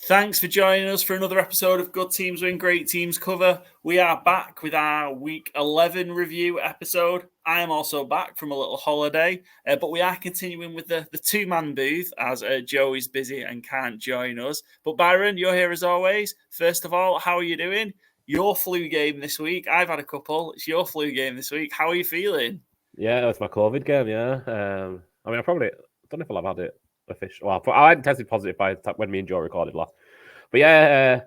Thanks for joining us for another episode of Good Teams Win, Great Teams Cover. We are back with our Week 11 review episode. I am also back from a little holiday, but we are continuing with the two-man booth as Joe is busy and can't join us. But Byron, you're here as always. First of all, how are you doing? Your flu game this week. I've had a couple. It's your flu game this week. How are you feeling? Yeah, it's my COVID game, yeah. I don't know if I'll have had it official. Well, I hadn't tested positive by when me and Joe recorded last. But yeah,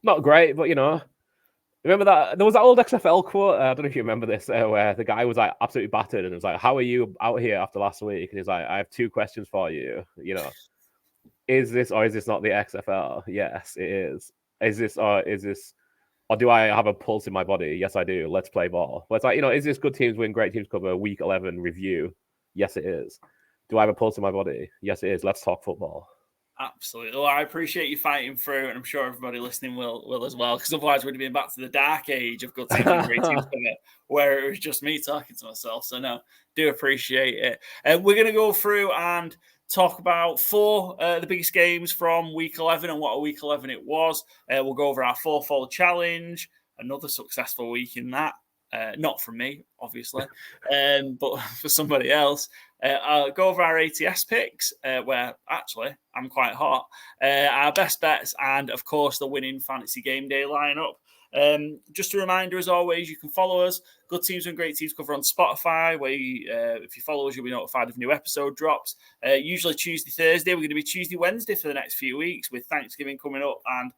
not great, but remember that there was that old XFL quote. I don't know if you remember this, where the guy was like absolutely battered and was like, "How are you out here after last week?" And he's like, "I have two questions for you. Is this or is this not the XFL? Yes, it is. Is this or do I have a pulse in my body? Yes, I do. Let's play ball." But it's like, is this Good Teams Win, Great Teams Cover Week 11 review? Yes, it is. Do I have a pulse in my body? Yes, it is. Let's talk football. Absolutely. Well, I appreciate you fighting through, and I'm sure everybody listening will as well, because otherwise we'd have been back to the dark age of Good Teams and Great Teams Cover, where it was just me talking to myself. So no, do appreciate it. We're going to go through and talk about the biggest games from Week 11 and what a Week 11 it was. We'll go over our FourFold challenge, another successful week in that. Not from me, obviously, but for somebody else. I'll go over our ATS picks, where actually I'm quite hot. Our best bets, and of course the winning Fantasy Gameday lineup. Just a reminder, as always, you can follow us, Good Teams and Great Teams Cover on Spotify, where if you follow us, you'll be notified of new episode drops. Usually Tuesday, Thursday. We're going to be Tuesday, Wednesday for the next few weeks, with Thanksgiving coming up and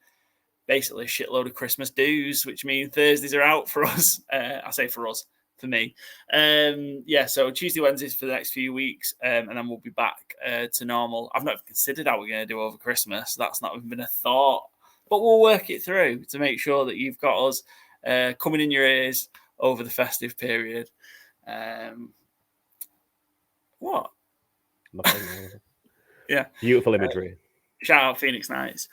basically a shitload of Christmas dues, which means Thursdays are out for us. I say for us, for me. So Tuesday, Wednesdays for the next few weeks, and then we'll be back to normal. I've not even considered how we're going to do over Christmas. That's not even been a thought. But we'll work it through to make sure that you've got us coming in your ears over the festive period. What? Yeah. Beautiful imagery. Shout out Phoenix Knights.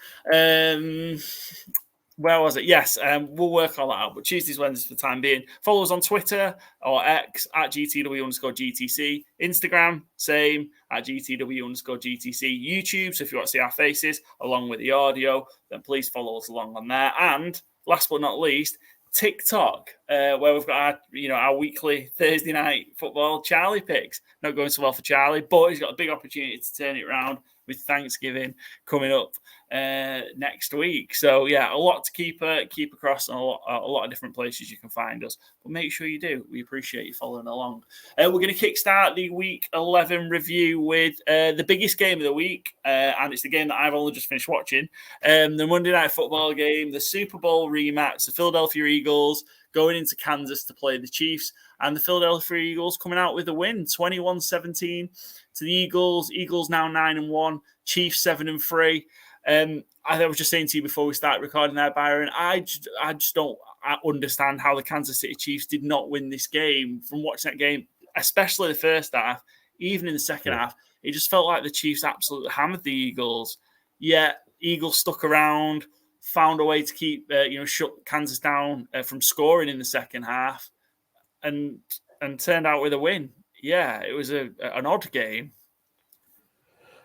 Where was it? Yes, we'll work all that out. But Tuesdays, Wednesdays for the time being. Follow us on Twitter or X at GTW_GTC. Instagram, same at GTW_GTC. YouTube, so if you want to see our faces along with the audio, then please follow us along on there. And last but not least, TikTok, where we've got our weekly Thursday night football Charlie picks. Not going so well for Charlie, but he's got a big opportunity to turn it around with Thanksgiving coming up next week. So yeah, a lot to keep across, and a lot of different places you can find us. But make sure you do. We appreciate you following along. We're going to kickstart the Week 11 review with the biggest game of the week, and it's the game that I've only just finished watching. The Monday Night Football game, the Super Bowl rematch, the Philadelphia Eagles going into Kansas to play the Chiefs, and the Philadelphia Eagles coming out with a win, 21-17 to the Eagles. Eagles now 9-1, Chiefs 7-3. I was just saying to you before we start recording there, Byron, I just don't understand how the Kansas City Chiefs did not win this game. From watching that game, especially the first half, even in the second half, it just felt like the Chiefs absolutely hammered the Eagles. Yet Eagles stuck around, found a way to keep shut Kansas down from scoring in the second half, and turned out with a win. Yeah, it was an odd game.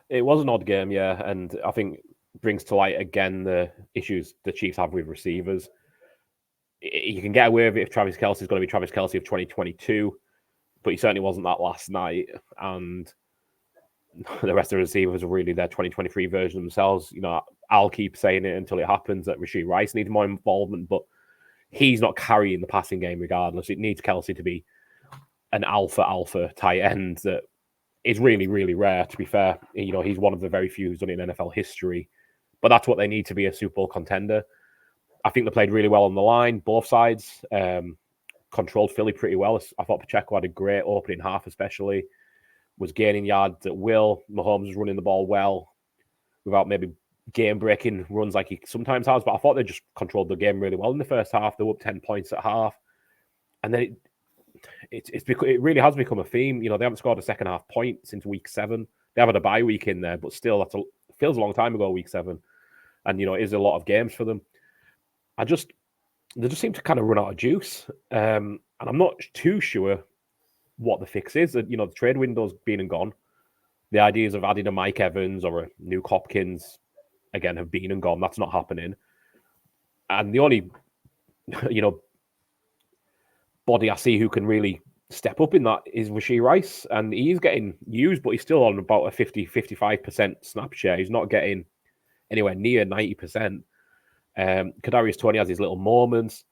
It was an odd game, yeah, and I think brings to light again the issues the Chiefs have with receivers. You can get away with it if Travis Kelce is going to be Travis Kelce of 2022, but he certainly wasn't that last night, and the rest of the receivers are really their 2023 version themselves. I'll keep saying it until it happens that Rashee Rice needs more involvement, but he's not carrying the passing game regardless. It needs Kelce to be an alpha tight end that is really, really rare, to be fair. He's one of the very few who's done it in NFL history, but that's what they need to be a Super Bowl contender. I think they played really well on the line, both sides, controlled Philly pretty well. I thought Pacheco had a great opening half, especially, was gaining yards at will. Mahomes was running the ball well without maybe game-breaking runs like he sometimes has, but I thought they just controlled the game really well in the first half. They were up 10 points at half, and then it really has become a theme. They haven't scored a second half point since week 7. They have had a bye week in there, but still, feels a long time ago, week 7. And, it is a lot of games for them. They just seem to kind of run out of juice. And I'm not too sure what the fix is. The trade window's been and gone. The ideas of adding a Mike Evans or a Nuke Hopkins again have been and gone. That's not happening. And the only, body I see who can really step up in that is Rashee Rice. And he's getting used, but he's still on about a 55% snap share. He's not getting anywhere near 90%. Kadarius Toney has his little moments.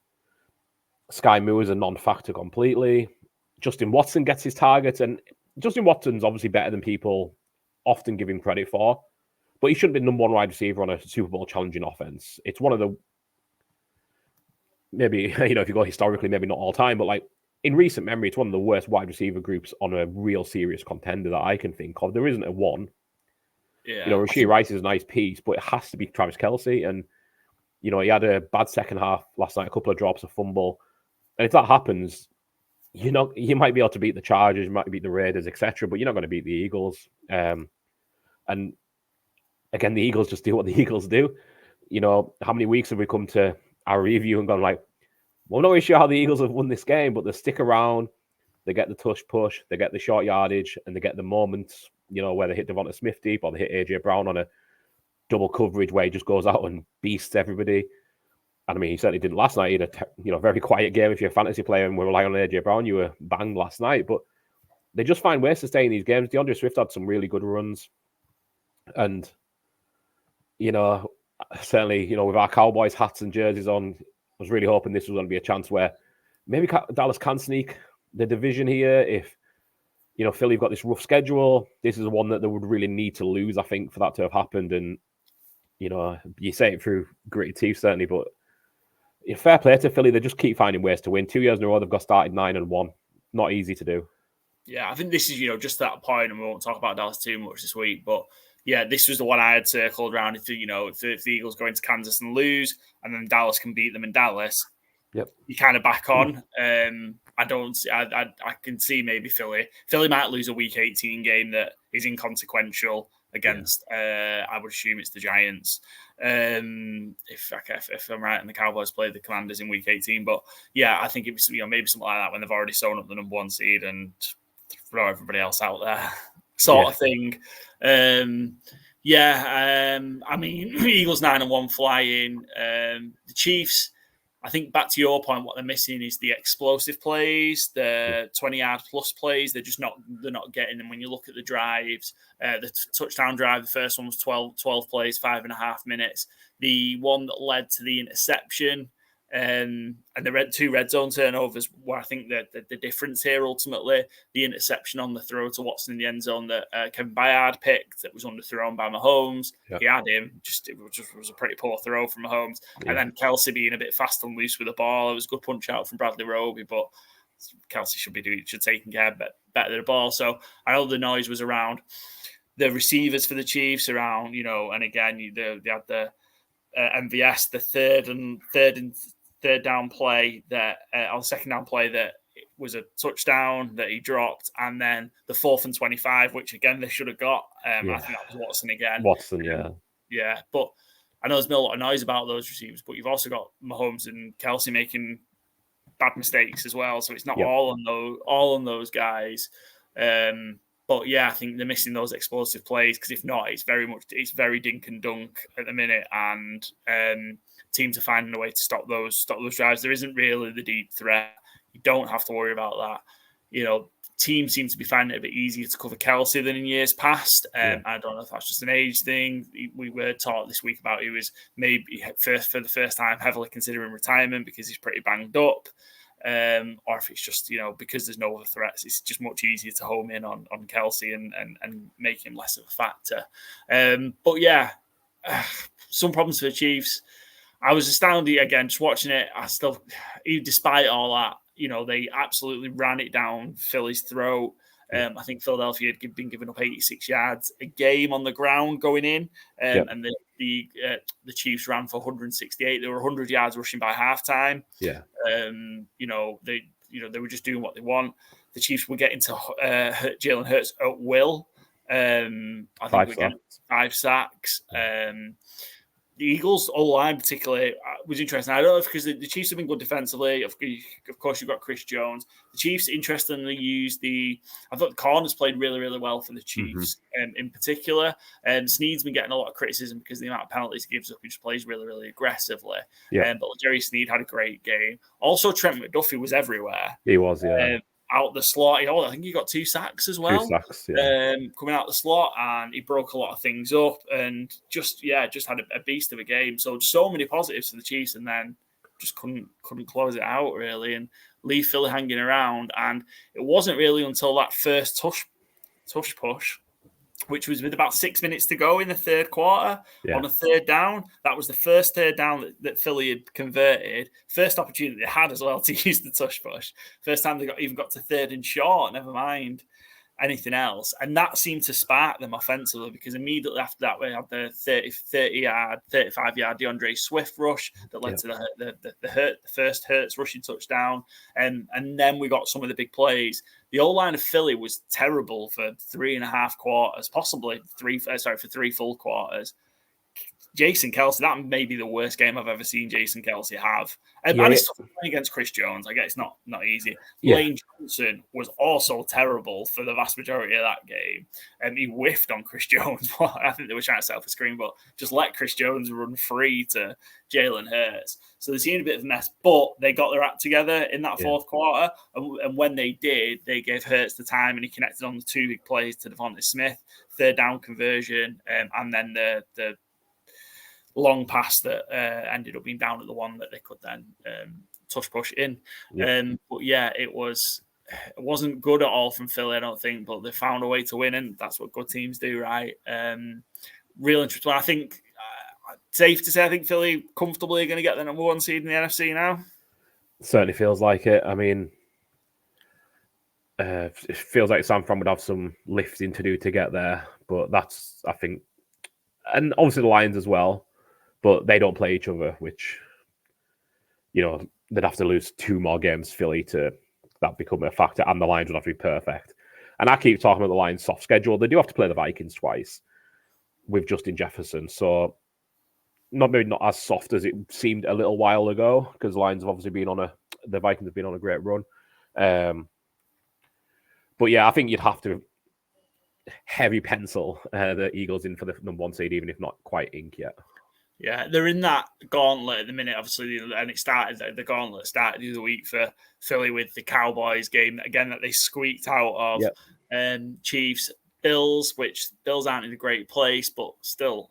Sky Moore is a non-factor completely. Justin Watson gets his targets, and Justin Watson's obviously better than people often give him credit for, but he shouldn't be number one wide receiver on a Super Bowl challenging offense. It's one of the, maybe, if you go historically, maybe not all time, but like in recent memory, it's one of the worst wide receiver groups on a real serious contender that I can think of. There isn't a one. Yeah. Rashee Rice is a nice piece, but it has to be Travis Kelce. And, he had a bad second half last night, a couple of drops, a fumble. And if that happens, you might be able to beat the Chargers, you might beat the Raiders, etc., but you're not going to beat the Eagles. And again, the Eagles just do what the Eagles do. How many weeks have we come to our review and gone like, well, I'm not really sure how the Eagles have won this game, but they stick around, they get the tush push, they get the short yardage, and they get the moments, where they hit Devonta Smith deep or they hit AJ Brown on a double coverage where he just goes out and beasts everybody. And I mean, he certainly didn't last night. He had a very quiet game. If you're a fantasy player and we're relying on AJ Brown, you were banged last night. But they just find ways to stay in these games. DeAndre Swift had some really good runs. And, certainly, with our Cowboys hats and jerseys on, I was really hoping this was going to be a chance where maybe Dallas can sneak the division here. If, Philly have got this rough schedule, this is one that they would really need to lose, I think, for that to have happened. And, you say it through gritty teeth, certainly, but fair play to Philly. They just keep finding ways to win. 2 years in a row, they've got started 9-1. Not easy to do. Yeah, I think this is, just that point, and we won't talk about Dallas too much this week, but yeah, this was the one I had circled around. If the Eagles go into Kansas and lose, and then Dallas can beat them in Dallas, yep, you kind of back on. I can see maybe Philly might lose a Week 18 game that is inconsequential against. I would assume it's the Giants. If I'm right, and the Cowboys play the Commanders in Week 18, but yeah, I think it was maybe something like that when they've already sewn up the number one seed and throw everybody else out there, sort of thing. I mean, Eagles 9-1 flying. The Chiefs, I think back to your point, what they're missing is the explosive plays, the 20-yard plus plays. They're not getting them. When you look at the drives, the touchdown drive, the first one was 12 plays, 5.5 minutes. The one that led to the interception, and the two red zone turnovers, where I think that the difference here ultimately, the interception on the throw to Watson in the end zone that Kevin Byard picked that was underthrown by Mahomes. Yep. He had him, it was a pretty poor throw from Mahomes. Yeah. And then Kelce being a bit fast and loose with the ball. It was a good punch out from Bradley Roby, but Kelce should taking care better of the ball. So I know the noise was around the receivers for the Chiefs, around, and again, they had the MVS, the third down play that, or second down play that was a touchdown that he dropped, and then the 4th and 25, which again they should have got. I think that was Watson again. Yeah. But I know there's been a lot of noise about those receivers, but you've also got Mahomes and Kelce making bad mistakes as well. So it's not all on those guys. But yeah, I think they're missing those explosive plays, because if not, it's very dink and dunk at the minute, and teams are finding a way to stop those drives. There isn't really the deep threat. You don't have to worry about that. Teams seem to be finding it a bit easier to cover Kelce than in years past. I don't know if that's just an age thing. We were taught this week about he was maybe for the first time heavily considering retirement because he's pretty banged up. Or if it's just, because there's no other threats, it's just much easier to home in on Kelce and make him less of a factor. But yeah, some problems for the Chiefs. I was astounded again just watching it. Despite all that, they absolutely ran it down Philly's throat. I think Philadelphia had been giving up 86 yards a game on the ground going in, and the Chiefs ran for 168. They were 100 yards rushing by halftime. Yeah, they were just doing what they want. The Chiefs were getting to Jalen Hurts at will. I think we're getting 5 sacks. the Eagles' O-line particularly was interesting. I don't know if because the Chiefs have been good defensively. Of course, you've got Chris Jones. The Chiefs interestingly used I thought the corners played really, really well for the Chiefs in particular. Snead's been getting a lot of criticism because of the amount of penalties he gives up. He just plays really, really aggressively. Yeah. But Jerry Snead had a great game. Also, Trent McDuffie was everywhere. He was, yeah. Out the slot. I think he got 2 sacks as well. 2 sacks, yeah. Coming out the slot, and he broke a lot of things up, and just had a beast of a game. So many positives for the Chiefs, and then just couldn't close it out really, and leave Philly hanging around. And it wasn't really until that first tush push, which was with about 6 minutes to go in the third quarter, on a third down. That was the first third down that Philly had converted. First opportunity they had as well to use the tush push. First time they even got to third and short, never mind anything else. And that seemed to spark them offensively, because immediately after that, we had the 35-yard DeAndre Swift rush that led to the first Hurts rushing touchdown. And then we got some of the big plays. The O-line of Philly was terrible for 3.5 quarters, possibly for 3 full quarters. Jason Kelce, that may be the worst game I've ever seen Jason Kelce have. And it's tough against Chris Jones. I guess it's not easy. Lane Johnson was also terrible for the vast majority of that game. He whiffed on Chris Jones. I think they were trying to set up a screen, but just let Chris Jones run free to Jalen Hurts. So they seemed a bit of a mess, but they got their act together in that fourth quarter. And when they did, they gave Hurts the time, and he connected on the 2 big plays to Devontae Smith, third down conversion, and then the long pass that ended up being down at the one that they could then tush push in. But it wasn't good at all from Philly, I don't think, but they found a way to win, and that's what good teams do, right? Real interesting. I think safe to say, I think Philly comfortably going to get the number 1 seed in the NFC now. Certainly feels like it. I mean, it feels like San Fran would have some lifting to do to get there, but that's, I think, and obviously the Lions as well. But they don't play each other, which, they'd have to lose 2 more games, Philly, to that become a factor, and the Lions would have to be perfect. And I keep talking about the Lions' soft schedule. They do have to play the Vikings twice with Justin Jefferson, so maybe not as soft as it seemed a little while ago, because the Lions have obviously the Vikings have been on a great run. But yeah, I think you'd have to heavy pencil the Eagles in for the number 1 seed, even if not quite ink yet. Yeah, they're in that gauntlet at the minute, obviously, and the gauntlet started the other week for Philly with the Cowboys game, again, that they squeaked out of. Chiefs, Bills, which Bills aren't in a great place, but still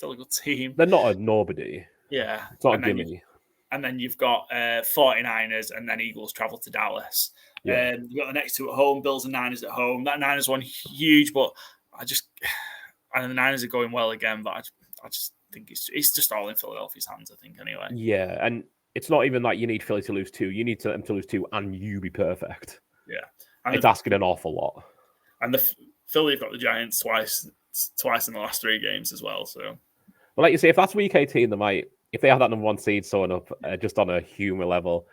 a good team. They're not a nobody. Yeah. It's not a gimme. And then you've got 49ers, and then Eagles travel to Dallas. You've got the next 2 at home, Bills and Niners at home. That Niners one, huge, but and the Niners are going well again, but I just think it's just all in Philadelphia's hands, I think, anyway. Yeah, and it's not even like you need Philly to lose 2. You need them to lose 2 and you be perfect. Yeah. And it's asking an awful lot. And Philly have got the Giants twice in the last 3 games as well. So, well, like you say, if that's week 18, they might, if they have that number 1 seed sewn up just on a humor level,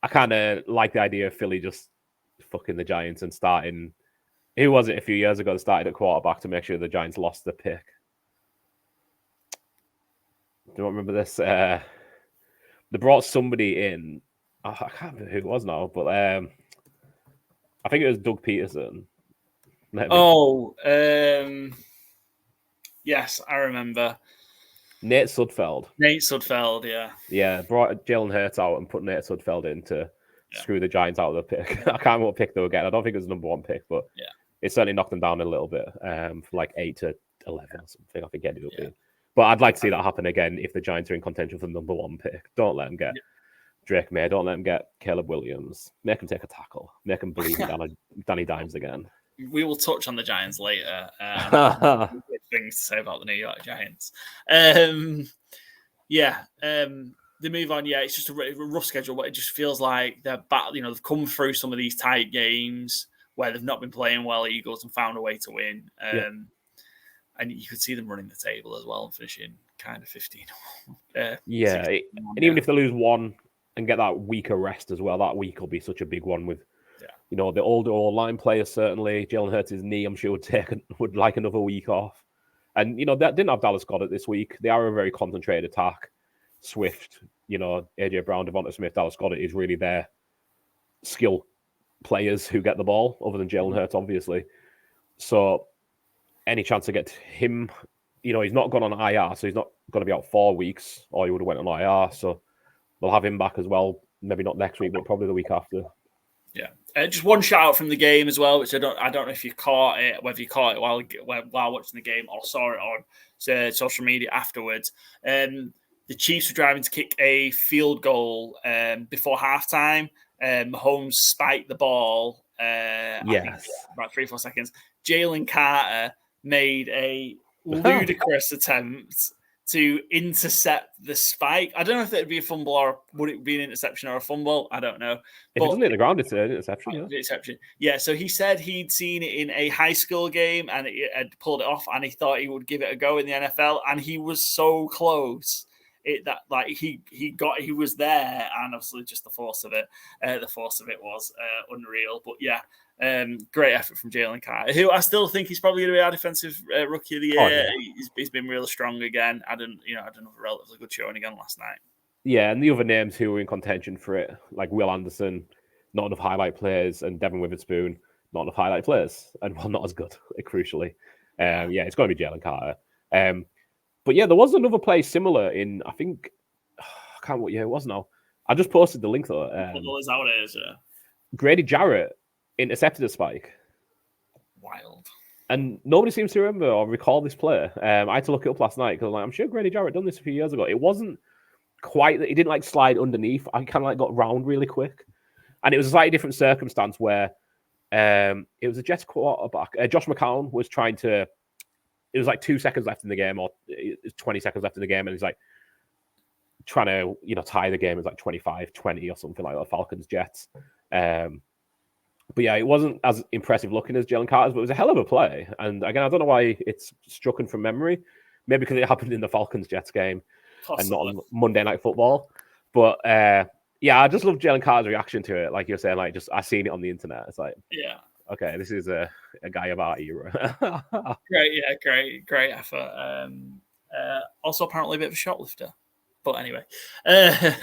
I kind of like the idea of Philly just fucking the Giants and starting. Who was it a few years ago that started at quarterback to make sure the Giants lost the pick? Do you remember this? They brought somebody in. I can't remember who it was now, but I think it was Doug Peterson. Yes, I remember. Nate Sudfeld, yeah. Yeah, brought Jalen Hurts out and put Nate Sudfeld in to screw the Giants out of the pick. I can't remember what pick they were getting. I don't think it was the number 1 pick, but it certainly knocked them down a little bit from like 8 to 11 or something. I think it ended up being. But I'd like to see that happen again if the Giants are in contention for the number 1 pick. Don't let them get Drake May. Don't let them get Caleb Williams. Make them take a tackle. Make them believe in Danny Dimes again. We will touch on the Giants later. Things to say about the New York Giants. The move on. Yeah, it's just a rough schedule, but it just feels like they're back. They've come through some of these tight games where they've not been playing well, Eagles, and found a way to win. And you could see them running the table as well and finishing kind of 15. And even if they lose 1 and get that weaker rest as well, that week will be such a big one with, the older line players, certainly. Jalen Hurts' knee, I'm sure, would like another week off. And, that didn't have Dallas Goedert this week. They are a very concentrated attack. Swift, AJ Brown, Devonta Smith, Dallas Goedert is really their skill players who get the ball, other than Jalen Hurts, obviously. So any chance to get him, he's not gone on IR, so he's not going to be out 4 weeks, or he would have went on IR. So they'll have him back as well. Maybe not next week, but probably the week after. Yeah. Just one shout out from the game as well, which I don't know if you caught it, whether you caught it while watching the game or saw it on social media afterwards. The Chiefs were driving to kick a field goal before halftime. Mahomes spiked the ball. I think about 3 or 4 seconds. Jalen Carter made a ludicrous attempt to intercept the spike. I don't know if it would be a fumble or would it be an interception or a fumble. I don't know. If it doesn't hit the ground, it's an interception. Yeah. Interception. Yeah, so he said he'd seen it in a high school game and it had pulled it off, and he thought he would give it a go in the NFL, and he was so close. He was there, and obviously just the force of it was unreal. But yeah, great effort from Jalen Carter, who I still think he's probably going to be our defensive rookie of the year. Oh, yeah. He's been really strong again. I didn't have a relatively good showing again last night. Yeah, and the other names who were in contention for it, like Will Anderson, not enough highlight players, and Devin Witherspoon, not enough highlight players, and not as good, crucially. It's going to be Jalen Carter. But yeah, there was another play similar in, I think, I can't remember what year it was now. I just posted the link though. Is how it is, yeah. Grady Jarrett intercepted a spike. Wild. And nobody seems to remember or recall this play. I had to look it up last night because I'm sure Grady Jarrett done this a few years ago. It wasn't quite, he didn't slide underneath. I kind of got round really quick. And it was a slightly different circumstance where it was a Jets quarterback. Josh McCown was trying to, it was 2 seconds left in the game, or 20 seconds left in the game, and he's trying to, tie the game. It was 25-20 or something like that, Falcons Jets. But yeah, it wasn't as impressive looking as Jalen Carter's, but it was a hell of a play. And again, I don't know why it's struck him from memory. Maybe because it happened in the Falcons Jets game. Possibly. And not on Monday Night Football. But yeah, I just love Jalen Carter's reaction to it. Like you're saying, I seen it on the internet. It's yeah. Okay, this is a guy of our era. Great effort. Also, apparently a bit of a shoplifter. But anyway, if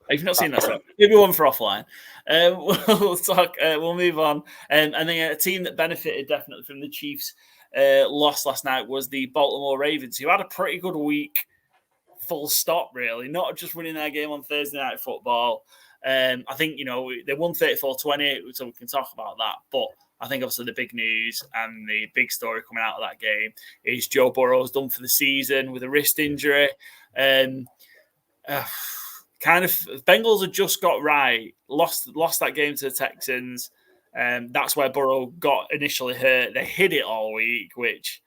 you've not seen that stuff, maybe one for offline. We'll talk. We'll move on. And then a team that benefited definitely from the Chiefs' loss last night was the Baltimore Ravens, who had a pretty good week. Full stop, really. Not just winning their game on Thursday Night Football. I think, they won 34-20, so we can talk about that. But I think obviously the big news and the big story coming out of that game is Joe Burrow's done for the season with a wrist injury. Kind of Bengals had just got right, lost that game to the Texans. That's where Burrow got initially hurt. They hid it all week, which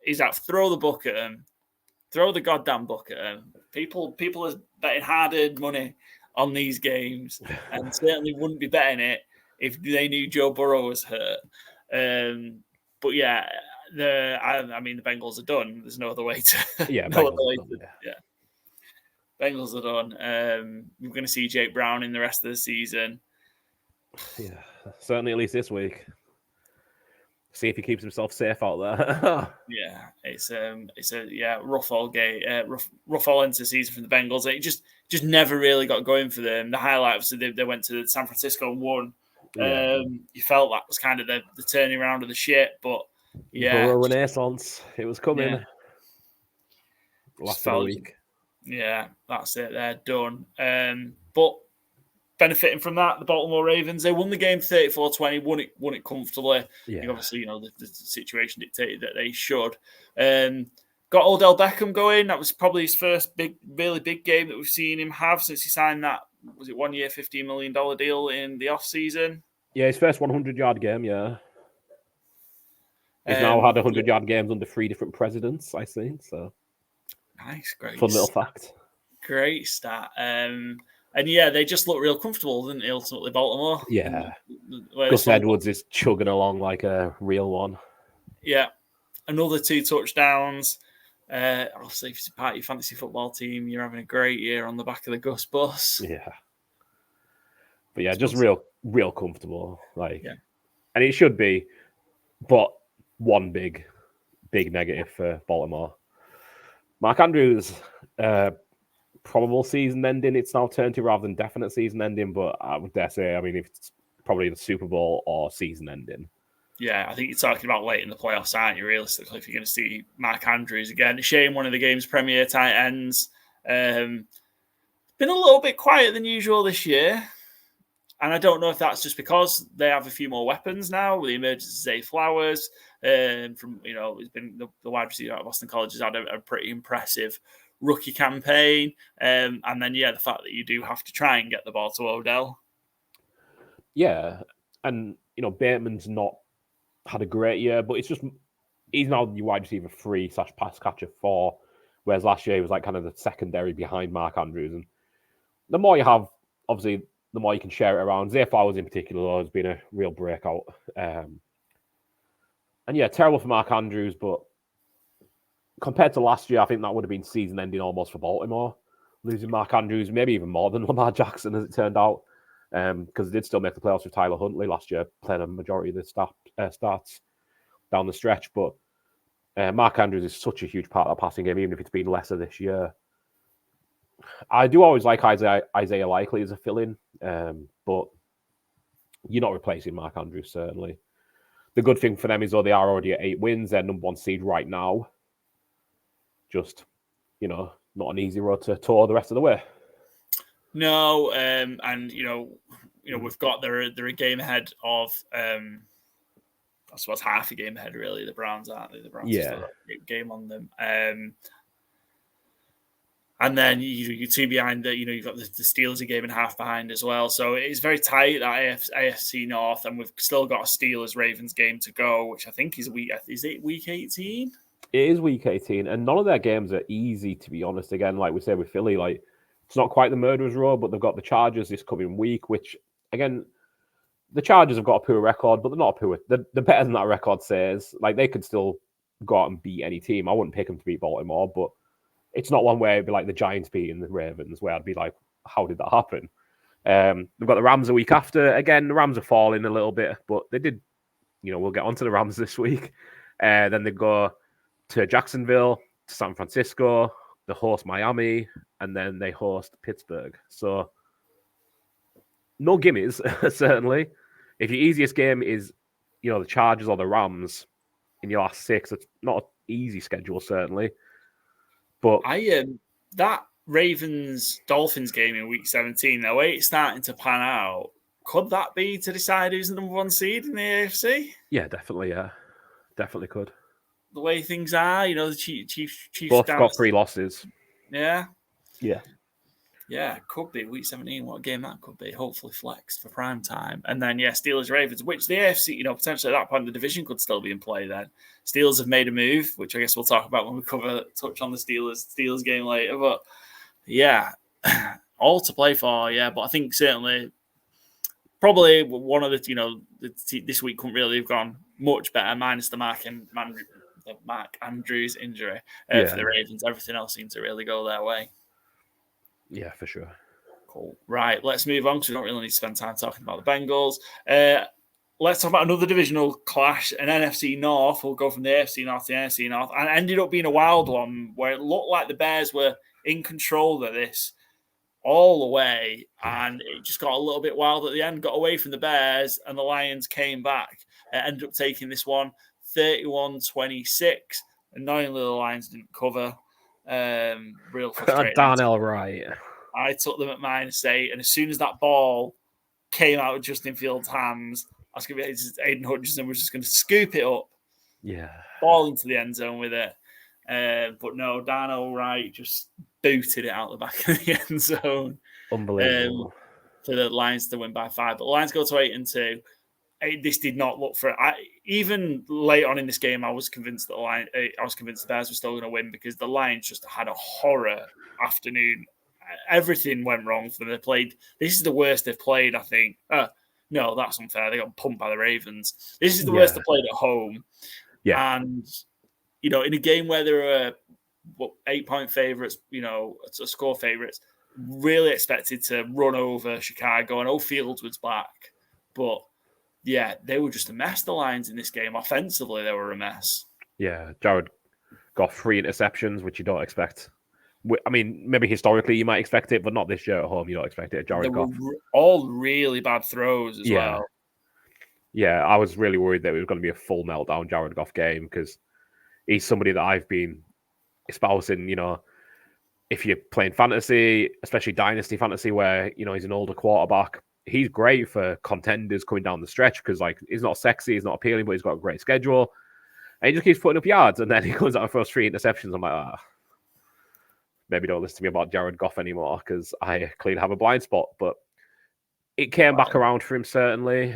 is throw the book at him. Throw the goddamn book at him. People are betting hard-earned money on these games, and certainly wouldn't be betting it if they knew Joe Burrow was hurt. But yeah, the Bengals are done. There's no other way to. Yeah, Bengals are done. We're going to see Jake Brown in the rest of the season. Yeah, certainly at least this week. See if he keeps himself safe out there. Yeah, it's a rough all game, rough all into the season for the Bengals. It just never really got going for them. The highlight was they went to San Francisco and won. Yeah. You felt that was kind of the turning around of the ship, but yeah, Burrow Renaissance. It was coming. Yeah. Last week. Yeah, that's it. They're done. But benefiting from that, the Baltimore Ravens, they won the game 34-20, won it comfortably. Yeah. Obviously, the situation dictated that they should. Got Odell Beckham going. That was probably his first really big game that we've seen him have since he signed that, was it 1 year, $15 million deal in the off-season? Yeah, his first 100-yard game, yeah. He's now had 100-yard games under 3 different presidents, I think, so. Nice, great. Fun little fact. Great stat. And yeah, they just look real comfortable, didn't they, ultimately, Baltimore? Yeah. Gus Edwards is chugging along like a real one. Yeah. Another 2 touchdowns. Obviously, if it's part of your fantasy football team, you're having a great year on the back of the Gus bus. Yeah. But yeah, just real comfortable. And it should be, but one big big negative for Baltimore. Mark Andrews, probable season ending, it's now turned to rather than definite season ending, but I would dare say, I mean, if it's probably the Super Bowl or season ending. Yeah, I think you're talking about late in the playoffs, aren't you, realistically, if you're going to see Mark Andrews again. Shane, one of the game's premier tight ends. Been a little bit quieter than usual this year. And I don't know if that's just because they have a few more weapons now with the emergence of Zay Flowers. From it's been the wide receiver out of Boston College has had a pretty impressive rookie campaign. And then, the fact that you do have to try and get the ball to Odell. Yeah. And, Bateman's not had a great year, but it's just he's now your wide receiver 3/pass catcher 4, whereas last year he was like kind of the secondary behind Mark Andrews. And the more you have, obviously, the more you can share it around. Zay Flowers in particular has been a real breakout. And terrible for Mark Andrews, but compared to last year, I think that would have been season ending almost for Baltimore. Losing Mark Andrews, maybe even more than Lamar Jackson, as it turned out, because they did still make the playoffs with Tyler Huntley last year, playing a majority of the starts down the stretch. But Mark Andrews is such a huge part of the passing game, even if it's been lesser this year. I do always like Isaiah Likely as a fill-in, but you're not replacing Mark Andrews, certainly. The good thing for them is, though, they are already at 8 wins. They're number 1 seed right now. Just, not an easy road to tour the rest of the way. No, and we've got they're a game ahead of I suppose half a game ahead, really. The Browns, aren't they? The Browns still have a game on them. And then you're 2 behind. You've got the Steelers a game and a half behind as well. So it's very tight, that AFC North, and we've still got a Steelers-Ravens game to go, which I think is week 18? It is week 18, and none of their games are easy, to be honest. Again, like we say with Philly, like it's not quite the murderer's row, but they've got the Chargers this coming week, which, again, the Chargers have got a poor record, but they're not a poor. They're better than that record says. Like, they could still go out and beat any team. I wouldn't pick them to beat Baltimore, but it's not one where it'd be like the Giants beating the Ravens, where I'd be like, how did that happen? They've got the Rams a week after. Again, the Rams are falling a little bit, but they did, we'll get onto the Rams this week. Then they go to Jacksonville, to San Francisco, they host Miami, and then they host Pittsburgh. So, no gimmies, certainly. If your easiest game is, the Chargers or the Rams in your last 6, it's not an easy schedule, certainly. But that Ravens-Dolphins game in week 17, the way it's starting to pan out, could that be to decide who's the number 1 seed in the AFC? Yeah, definitely, yeah. Definitely could. The way things are, the Chiefs both got 3 losses. Yeah. Yeah. Yeah, it could be week 17. What a game that could be. Hopefully flexed for prime time. And then, Steelers-Ravens, which the AFC, potentially at that point, the division could still be in play then. Steelers have made a move, which I guess we'll talk about when we touch on the Steelers game later. But, yeah, all to play for, yeah. But I think certainly probably one of this week couldn't really have gone much better, minus the Mark Andrews injury for the Ravens. Everything else seemed to really go their way. Yeah, for sure. Cool. Right, let's move on because we don't really need to spend time talking about the Bengals. Let's talk about another divisional clash, an NFC North. We'll go from the AFC North to the NFC North. And it ended up being a wild one where it looked like the Bears were in control of this all the way. And it just got a little bit wild at the end, got away from the Bears, and the Lions came back. Ended up taking this one 31-26. Annoyingly, the Lions didn't cover. Real frustrating. Darnell Wright. I took them at -8, and as soon as that ball came out of Justin Fields' hands, I was going to be Aiden Hutchinson was just going to scoop it up, ball into the end zone with it. But no, Darnell Wright just booted it out the back of the end zone. Unbelievable. For the Lions to win by 5. But the Lions go to 8-2. This did not look for it. Even late on in this game, I was convinced the Bears were still going to win because the Lions just had a horror afternoon. Everything went wrong for them. They played. This is the worst they've played, I think. No, that's unfair. They got pumped by the Ravens. This is the worst they played at home. Yeah, and in a game where there are 8-point favorites, score favorites, really expected to run over Chicago. And Fields was back, but. Yeah, they were just a mess, the Lions, in this game. Offensively, they were a mess. Yeah, Jared got 3 interceptions, which you don't expect. I mean, maybe historically you might expect it, but not this year at home. You don't expect it. They Jared were Goff. all really bad throws as Yeah. well. Yeah, I was really worried that it was going to be a full meltdown Jared Goff game because he's somebody that I've been espousing, if you're playing fantasy, especially dynasty fantasy, where, he's an older quarterback, he's great for contenders coming down the stretch because, like, he's not sexy, he's not appealing, but he's got a great schedule. And he just keeps putting up yards. And then he comes out of the first 3 interceptions. I'm like, maybe don't listen to me about Jared Goff anymore because I clearly have a blind spot. But it came back around for him, certainly.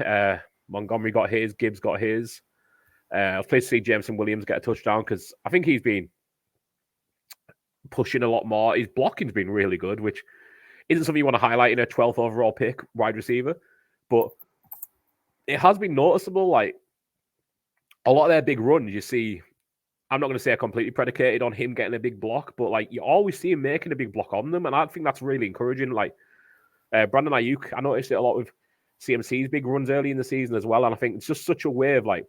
Montgomery got his, Gibbs got his. I was pleased to see Jameson Williams get a touchdown because I think he's been pushing a lot more. His blocking's been really good, which isn't something you want to highlight in a 12th overall pick wide receiver. But it has been noticeable. Like, a lot of their big runs, you see, I'm not going to say are completely predicated on him getting a big block, but like you always see him making a big block on them. And I think that's really encouraging. Like Brandon Ayuk, I noticed it a lot with CMC's big runs early in the season as well. And I think it's just such a way of like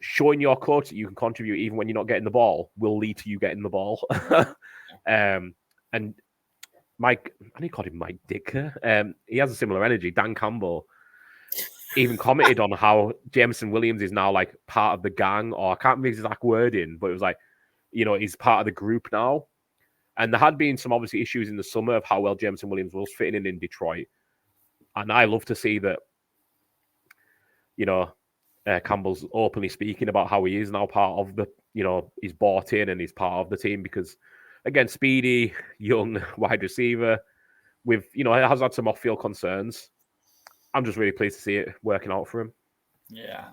showing your coach that you can contribute even when you're not getting the ball will lead to you getting the ball. And Mike, I think he called him Mike Dicker. He has a similar energy. Dan Campbell even commented on how Jameson Williams is now like part of the gang, or I can't remember his exact wording, but it was like, he's part of the group now. And there had been some obviously issues in the summer of how well Jameson Williams was fitting in Detroit. And I love to see that, Campbell's openly speaking about how he is now part of the, he's bought in and he's part of the team because, again, speedy, young wide receiver with, has had some off-field concerns. I'm just really pleased to see it working out for him. Yeah.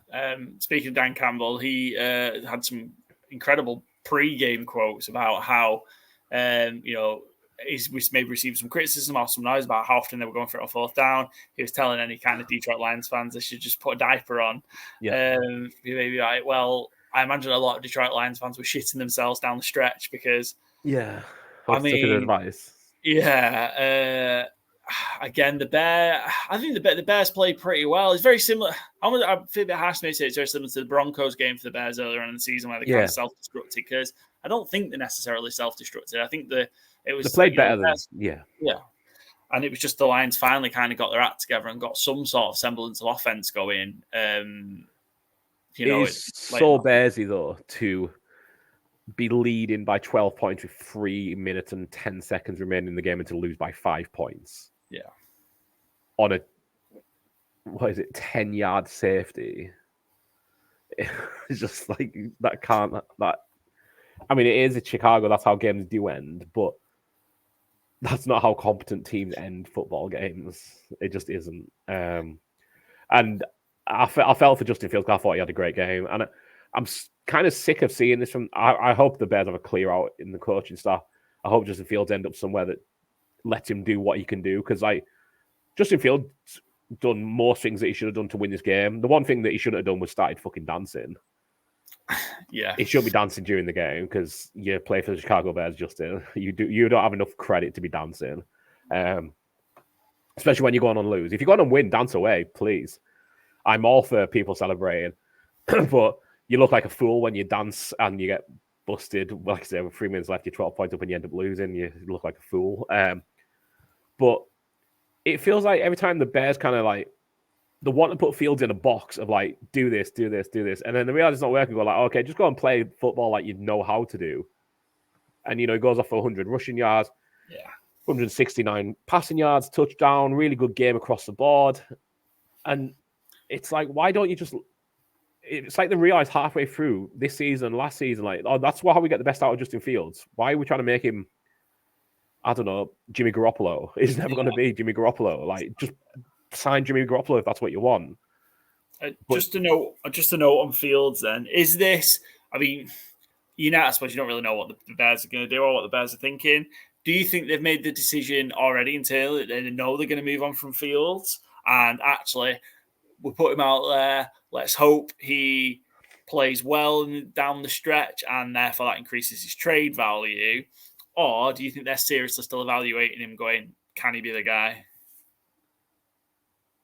Speaking of Dan Campbell, he had some incredible pre-game quotes about how, he's maybe received some criticism or some noise about how often they were going for it on 4th down. He was telling any kind of Detroit Lions fans they should just put a diaper on. Yeah. Maybe like, well, I imagine a lot of Detroit Lions fans were shitting themselves down the stretch because, yeah, I mean, advice. Yeah. Again, I think the Bears played pretty well. It's very similar. I feel a bit harsh to say it's very similar to the Broncos game for the Bears earlier in the season where they kind of self-destructed because I don't think they're necessarily self-destructed. I think it was they played better than yeah. And it was just the Lions finally kind of got their act together and got some sort of semblance of offense going. It's so Bearsy though to be leading by 12 points with 3 minutes and 10 seconds remaining in the game and to lose by 5 points. Yeah. On a 10-yard safety. It's just like that can't that. I mean, it is in Chicago. That's how games do end, but that's not how competent teams end football games. It just isn't. And I felt for Justin Fields. I thought he had a great game, and I'm kind of sick of seeing this from. I hope the Bears have a clear out in the coaching staff. I hope Justin Fields end up somewhere that lets him do what he can do because Justin Fields done most things that he should have done to win this game. The one thing that he shouldn't have done was started fucking dancing. Yeah, he shouldn't be dancing during the game because you play for the Chicago Bears, Justin. You don't have enough credit to be dancing, especially when you're going on lose. If you're going on win, dance away, please. I'm all for people celebrating, but you look like a fool when you dance and you get busted. Like I said, with 3 minutes left, you're 12 points up and you end up losing. You look like a fool. But it feels like every time the Bears kind of like they want to put Fields in a box of like do this, and then they realize it's not working. Go like, okay, just go and play football like you know how to do. And he goes off for 100 rushing yards, 169 passing yards, touchdown, really good game across the board. And it's like, why don't you just? It's like they realized halfway through this season, last season, like, oh, that's how we get the best out of Justin Fields. Why are we trying to make him? I don't know, Jimmy Garoppolo. He's never going to be Jimmy Garoppolo. Like, just sign Jimmy Garoppolo if that's what you want. Just a note on Fields. Then is this? I mean, I suppose you don't really know what the Bears are going to do or what the Bears are thinking. Do you think they've made the decision already internally? They know they're going to move on from Fields, and actually, we'll put him out there. Let's hope he plays well down the stretch, and therefore that increases his trade value. Or do you think they're seriously still evaluating him, going, can he be the guy?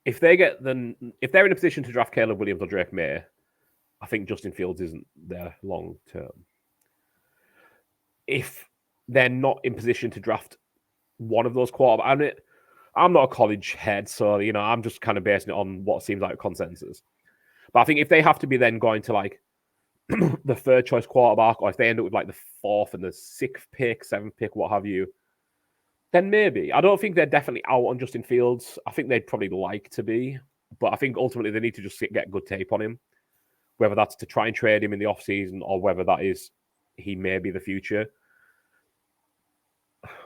If they're in a position to draft Caleb Williams or Drake May, I think Justin Fields isn't there long term. If they're not in position to draft one of those quarterbacks, I mean, I'm not a college head, so I'm just kind of basing it on what seems like a consensus. But I think if they have to be then going to like the third choice quarterback, or if they end up with like the fourth and the sixth pick, seventh pick, what have you, then maybe. I don't think they're definitely out on Justin Fields. I think they'd probably like to be, but I think ultimately they need to just get good tape on him, whether that's to try and trade him in the offseason or whether that is he may be the future.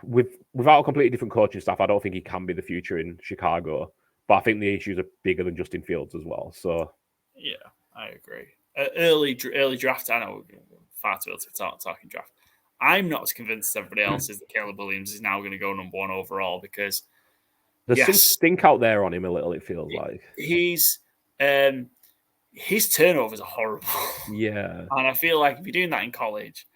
Without a completely different coaching staff, I don't think he can be the future in Chicago. But I think the issues are bigger than Justin Fields as well. So yeah, I agree. Early draft, I know far too early to talking draft. I'm not as convinced as everybody else is that Caleb Williams is now going to go number one overall because there's some stink out there on him a little, it feels like. His turnovers are horrible. Yeah. And I feel like if you're doing that in college,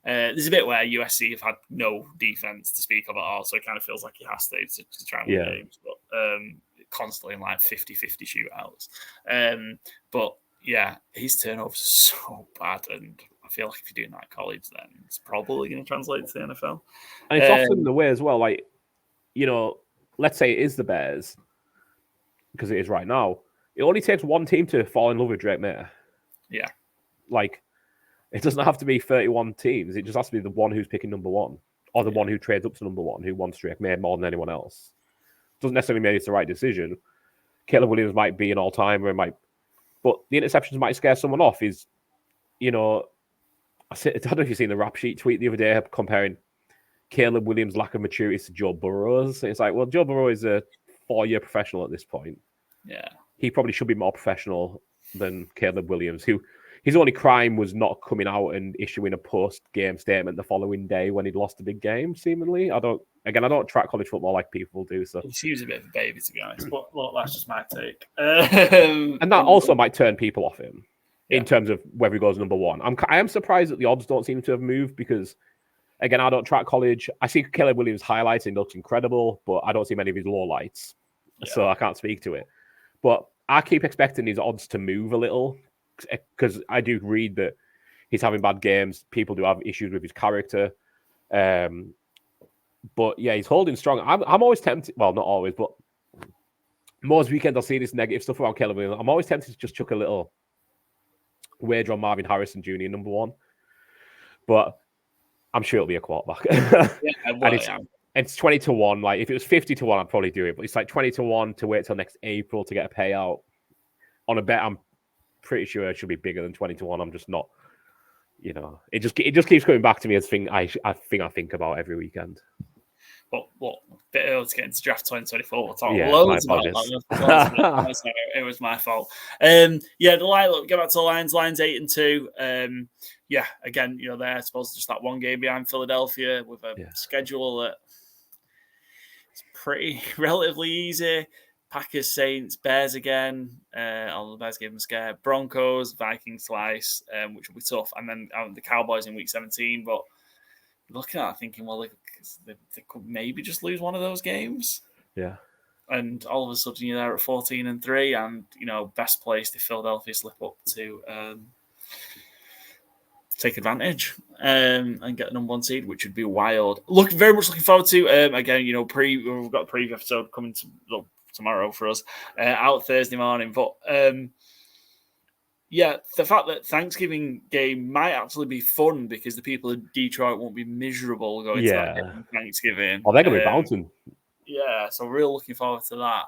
there's a bit where USC have had no defense to speak of at all, so it kind of feels like he has to try and win games, but constantly in like 50-50 shootouts. But yeah, his turnovers are so bad, and I feel like if you're doing that at college, then it's probably going to translate to the NFL. And it's often the way as well, like, let's say it is the Bears, because it is right now. It only takes one team to fall in love with Drake May. Yeah. Like, it doesn't have to be 31 teams. It just has to be the one who's picking number one, or the one who trades up to number one, who wants Drake May more than anyone else. Doesn't necessarily mean it's the right decision. Caleb Williams might be an all-timer, but the interceptions might scare someone off. I don't know if you've seen the rap sheet tweet the other day comparing Caleb Williams' lack of maturity to Joe Burrow's. It's like, well, Joe Burrow is a 4-year professional at this point. Yeah. He probably should be more professional than Caleb Williams, who his only crime was not coming out and issuing a post-game statement the following day when he'd lost a big game, seemingly. I don't track college football like people do. So he seems a bit of a baby, to be honest. But look, that's just my take. And that also might turn people off him in terms of whether he goes number one. I am surprised that the odds don't seem to have moved because, again, I don't track college. I see Caleb Williams' highlights and it looks incredible, but I don't see many of his lowlights. Yeah. So I can't speak to it. But I keep expecting his odds to move a little because I do read that he's having bad games. People do have issues with his character. But yeah, he's holding strong. I'm always tempted. Well, not always, but most weekends I'll see this negative stuff about Caleb Williams. I'm always tempted to just chuck a little wager on Marvin Harrison Jr. number one. But I'm sure it'll be a quarterback. It's 20-1. Like if it was 50-1, I'd probably do it. But it's like 20-1 to wait till next April to get a payout on a bet. I'm pretty sure it should be bigger than 20-1. I'm just not. It just keeps coming back to me as thing I think about every weekend. But a bit early to get into draft 2024. We'll talk loads about it. It was my fault. The line. Look, get back to the lines. Lines 8-2. Again, they're I suppose just that one game behind Philadelphia with a schedule that it's pretty relatively easy. Packers, Saints, Bears again. All the Bears gave them a scare. Broncos, Vikings twice, which will be tough. And then the Cowboys in week 17. But looking at it, thinking, well, they could maybe just lose one of those games. Yeah. And all of a sudden you're there at 14-3 and, best placed if Philadelphia slip up to take advantage and get the number one seed, which would be wild. Very much looking forward to, again, we've got a preview episode coming tomorrow for us, out Thursday morning. But the fact that Thanksgiving game might actually be fun because the people in Detroit won't be miserable going to that game on Thanksgiving. Oh, they're going to be bouncing. Yeah, so we're really looking forward to that.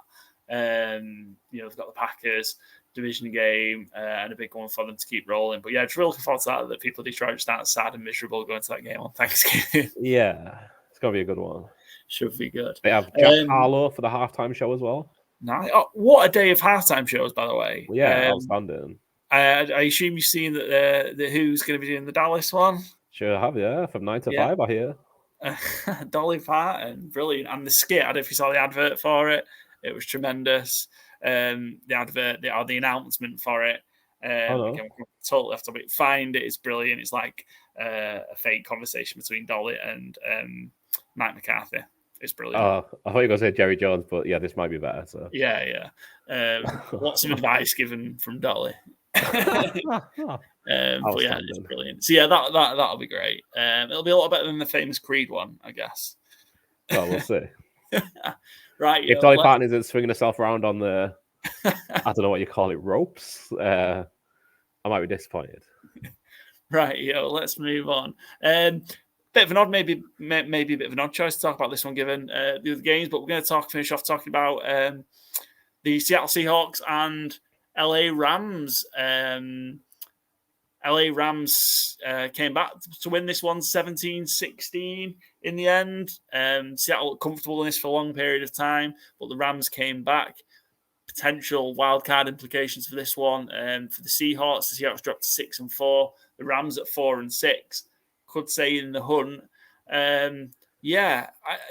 They've got the Packers division game and a big one for them to keep rolling. But just really looking forward to that people in Detroit just aren't sad and miserable going to that game on Thanksgiving. Yeah, it's going to be a good one. Should be good. They have Jack Harlow for the halftime show as well. Nice. Oh, what a day of halftime shows, by the way. Outstanding. I assume you've seen that the Who's going to be doing the Dallas one. Sure have, yeah. From 9 to 5, I hear. Dolly Parton, brilliant. And the skit, I don't know if you saw the advert for it. It was tremendous. The advert, the announcement for it. Totally off topic. Find it. It's brilliant. It's like a fake conversation between Dolly and Mike McCarthy. It's brilliant. I thought you were going to say Jerry Jones, but this might be better. So lots of advice given from Dolly. But yeah, it's brilliant. So yeah, that'll be great. It'll be a lot better than the famous Creed one, I guess. Well, we'll see. Right. If Dolly Parton isn't swinging herself around on the, I don't know what you call it, ropes, I might be disappointed. Right, let's move on. Bit of an odd, maybe a bit of an odd choice to talk about this one, given the other games. But we're going to finish off talking about the Seattle Seahawks and LA Rams. LA Rams came back to win this one 17-16 in the end. Seattle comfortable in this for a long period of time, but the Rams came back. Potential wildcard implications for this one. For the Seahawks dropped to 6-4. The Rams at 4-6. Could say in the hunt.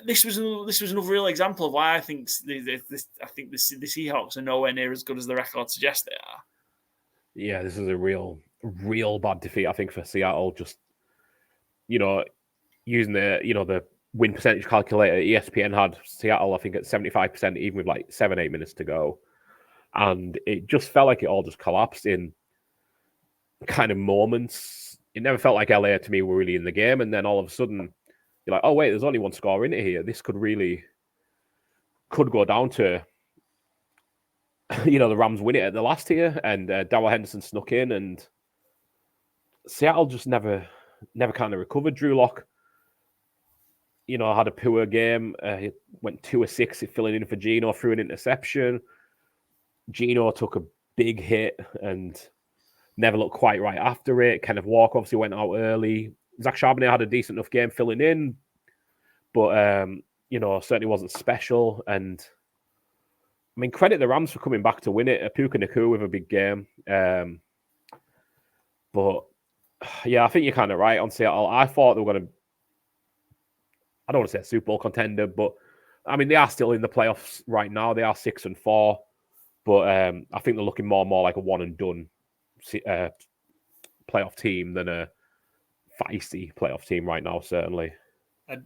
This was another real example of why I think the Seahawks are nowhere near as good as the record suggests they are. Yeah, this is a real bad defeat, I think, for Seattle. Just using the win percentage calculator ESPN had Seattle, I think, at 75%, even with like 7-8 minutes to go. And it just felt like it all just collapsed in kind of moments. It never felt like LA to me were really in the game. And then all of a sudden, you're like, oh, wait, there's only one score in it here. This could go down to, the Rams win it at the last here. And Darrell Henderson snuck in. And Seattle just never kind of recovered. Drew Lock, had a poor game. He went 2-6 filling in for Geno, threw an interception. Geno took a big hit and never looked quite right after it. Kenneth Walker obviously went out early. Zach Charbonnet had a decent enough game filling in, but certainly wasn't special. And I mean, credit the Rams for coming back to win it. Puka Nacua with a big game. But yeah, I think you're kind of right on Seattle. I thought they were going to, I don't want to say a Super Bowl contender, but I mean, they are still in the playoffs right now. They are 6-4. But I think they're looking more and more like a one and done playoff team than a feisty playoff team right now, certainly.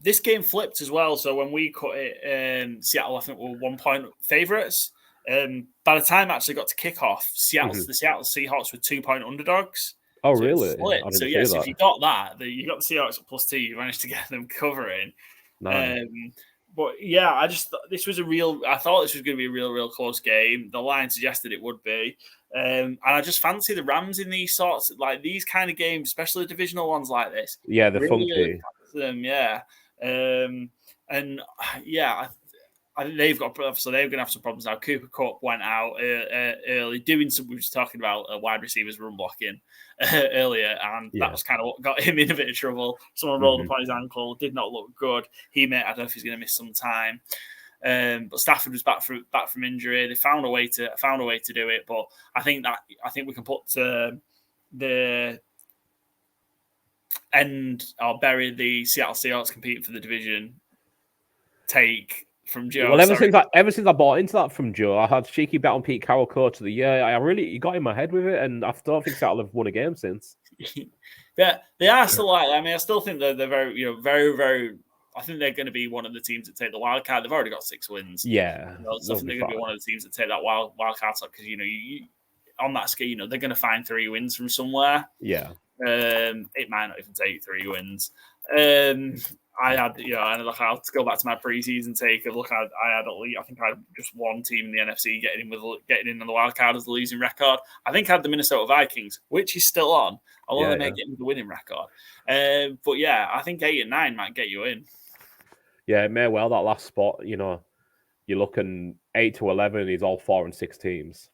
This game flipped as well. So when we cut it, Seattle, I think, were 1 point favourites. By the time it actually got to kickoff, the Seattle Seahawks were 2 point underdogs. Oh, so really? So yes, if you got that, you got the Seahawks at +2, you managed to get them covering. Nice. But yeah, I just thought this was I thought this was going to be a real close game. The line suggested it would be. And I just fancy the Rams in these these kind of games, especially the divisional ones like this. Yeah, they're funky. Yeah. I think they're going to have some problems now. Cooper Kupp went out early, doing some, we were just talking about wide receivers run blocking earlier, and that was kind of what got him in a bit of trouble. Someone rolled up on his ankle, did not look good. I don't know if he's going to miss some time. But Stafford was back from injury. They found a way to do it, but I think we can put the end or bury the Seattle Seahawks competing for the division take from Joe. Well, ever since I bought into that from Joe, I had cheeky bet on Pete Carroll coach of the year. He got in my head with it, and I don't think Seattle have won a game since. Yeah, they are still like. I mean, I still think they're very, very, very. I think they're going to be one of the teams that take the wild card. They've already got 6 wins. Yeah, so I think they're going to be one of the teams that take that wild card because you on that scale, they're going to find 3 wins from somewhere. Yeah, it might not even take 3 wins. I had, and look, I'll go back to my preseason take of look. I think I had just one team in the NFC getting in on the wild card as the losing record. I think I had the Minnesota Vikings, which is still on, although they may get with the winning record. But yeah, I think 8 and 9 might get you in. Yeah, it may well. That last spot, you're looking 8 to 11 is all 4 and 6 teams.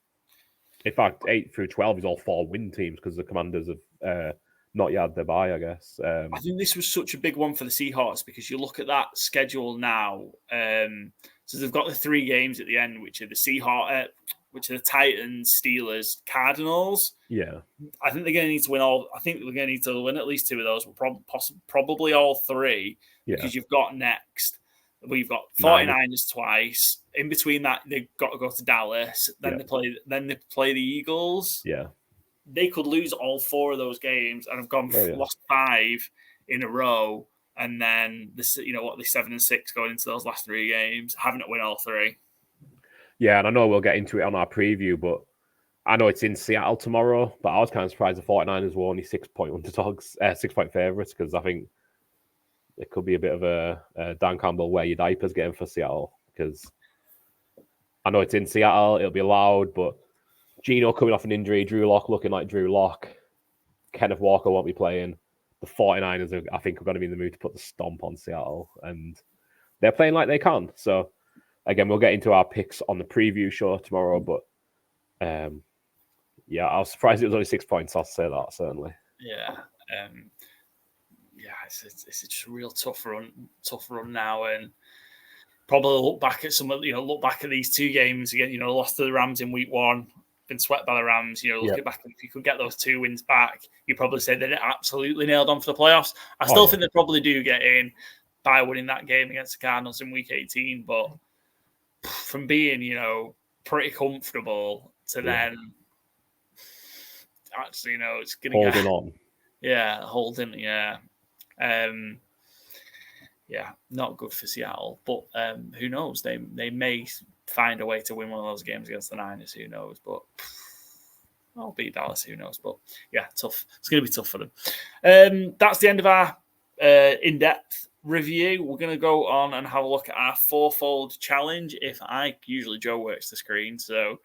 In fact, 8 through 12 is all 4 win teams because the Commanders have not yet had their bye, I guess. I think this was such a big one for the Seahawks because you look at that schedule now. So they've got the 3 games at the end, which are the Seahawks, which are the Titans, Steelers, Cardinals. Yeah, I think they're going to need to win all. I think they're going to need to win at least 2 of those, probably all 3 because you've got next. We've got 49ers twice. In between that, they've got to go to Dallas. Then they play the Eagles. Yeah. They could lose all 4 of those games and have lost 5 in a row, and then they're 7-6 going into those last 3 games, having to win all 3. Yeah, and I know we'll get into it on our preview, but I know it's in Seattle tomorrow, but I was kind of surprised the 49ers were only 6-point underdogs, 6-point favorites, because I think it could be a bit of a Dan Campbell wear your diapers game for Seattle, because I know it's in Seattle, it'll be loud, but Geno coming off an injury, Drew Lock looking like Drew Lock, Kenneth Walker won't be playing. The 49ers, I think, are going to be in the mood to put the stomp on Seattle, and they're playing like they can. So, again, we'll get into our picks on the preview show tomorrow, but yeah, I was surprised it was only 6 points. I'll say that, certainly. Yeah. It's just a real tough run now, and probably look back at these two games again. Lost to the Rams in week 1, been swept by the Rams. Looking back, if you could get those 2 wins back, you probably say they're absolutely nailed on for the playoffs. I still think they probably do get in by winning that game against the Cardinals in week 18, but from being pretty comfortable to then actually it's going to holding on. Yeah, holding. Yeah. Not good for Seattle, but who knows? They may find a way to win one of those games against the Niners. Who knows? But I'll beat Dallas. Who knows? But yeah, tough. It's going to be tough for them. That's the end of our in-depth review. We're going to go on and have a look at our FourFold challenge. Usually Joe works the screen, so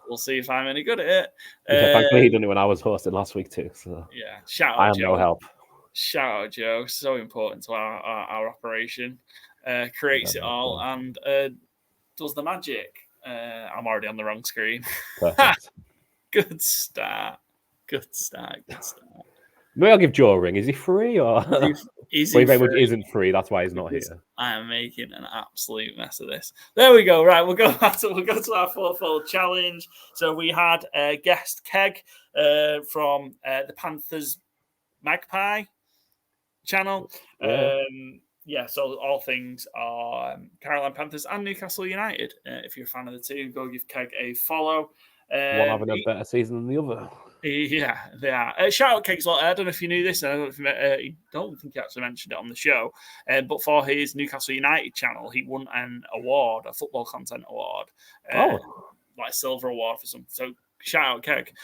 we'll see if I'm any good at it. Thankfully, he done it when I was hosting last week too. So yeah, shout out, I am Joe. no help. Shout out, Joe. So important to our operation. Creates it all and does the magic. I'm already on the wrong screen. Perfect. Good start. Maybe I'll give Joe a ring. Is he free or is he free? Isn't free? That's why he's not here. I am making an absolute mess of this. There we go. Right, we'll go to our FourFold challenge. So we had a guest Keg from the Panthers Magpie channel. So all things are Carolina Panthers and Newcastle United. If you're a fan of the two, go give Keg a follow. One having a better season than the other. Yeah, they are. Shout out Keg's lot. I don't know if you knew this. I don't think he actually mentioned it on the show. But for his Newcastle United channel, he won an award, a football content award. Like a silver award for something. So shout out Keg.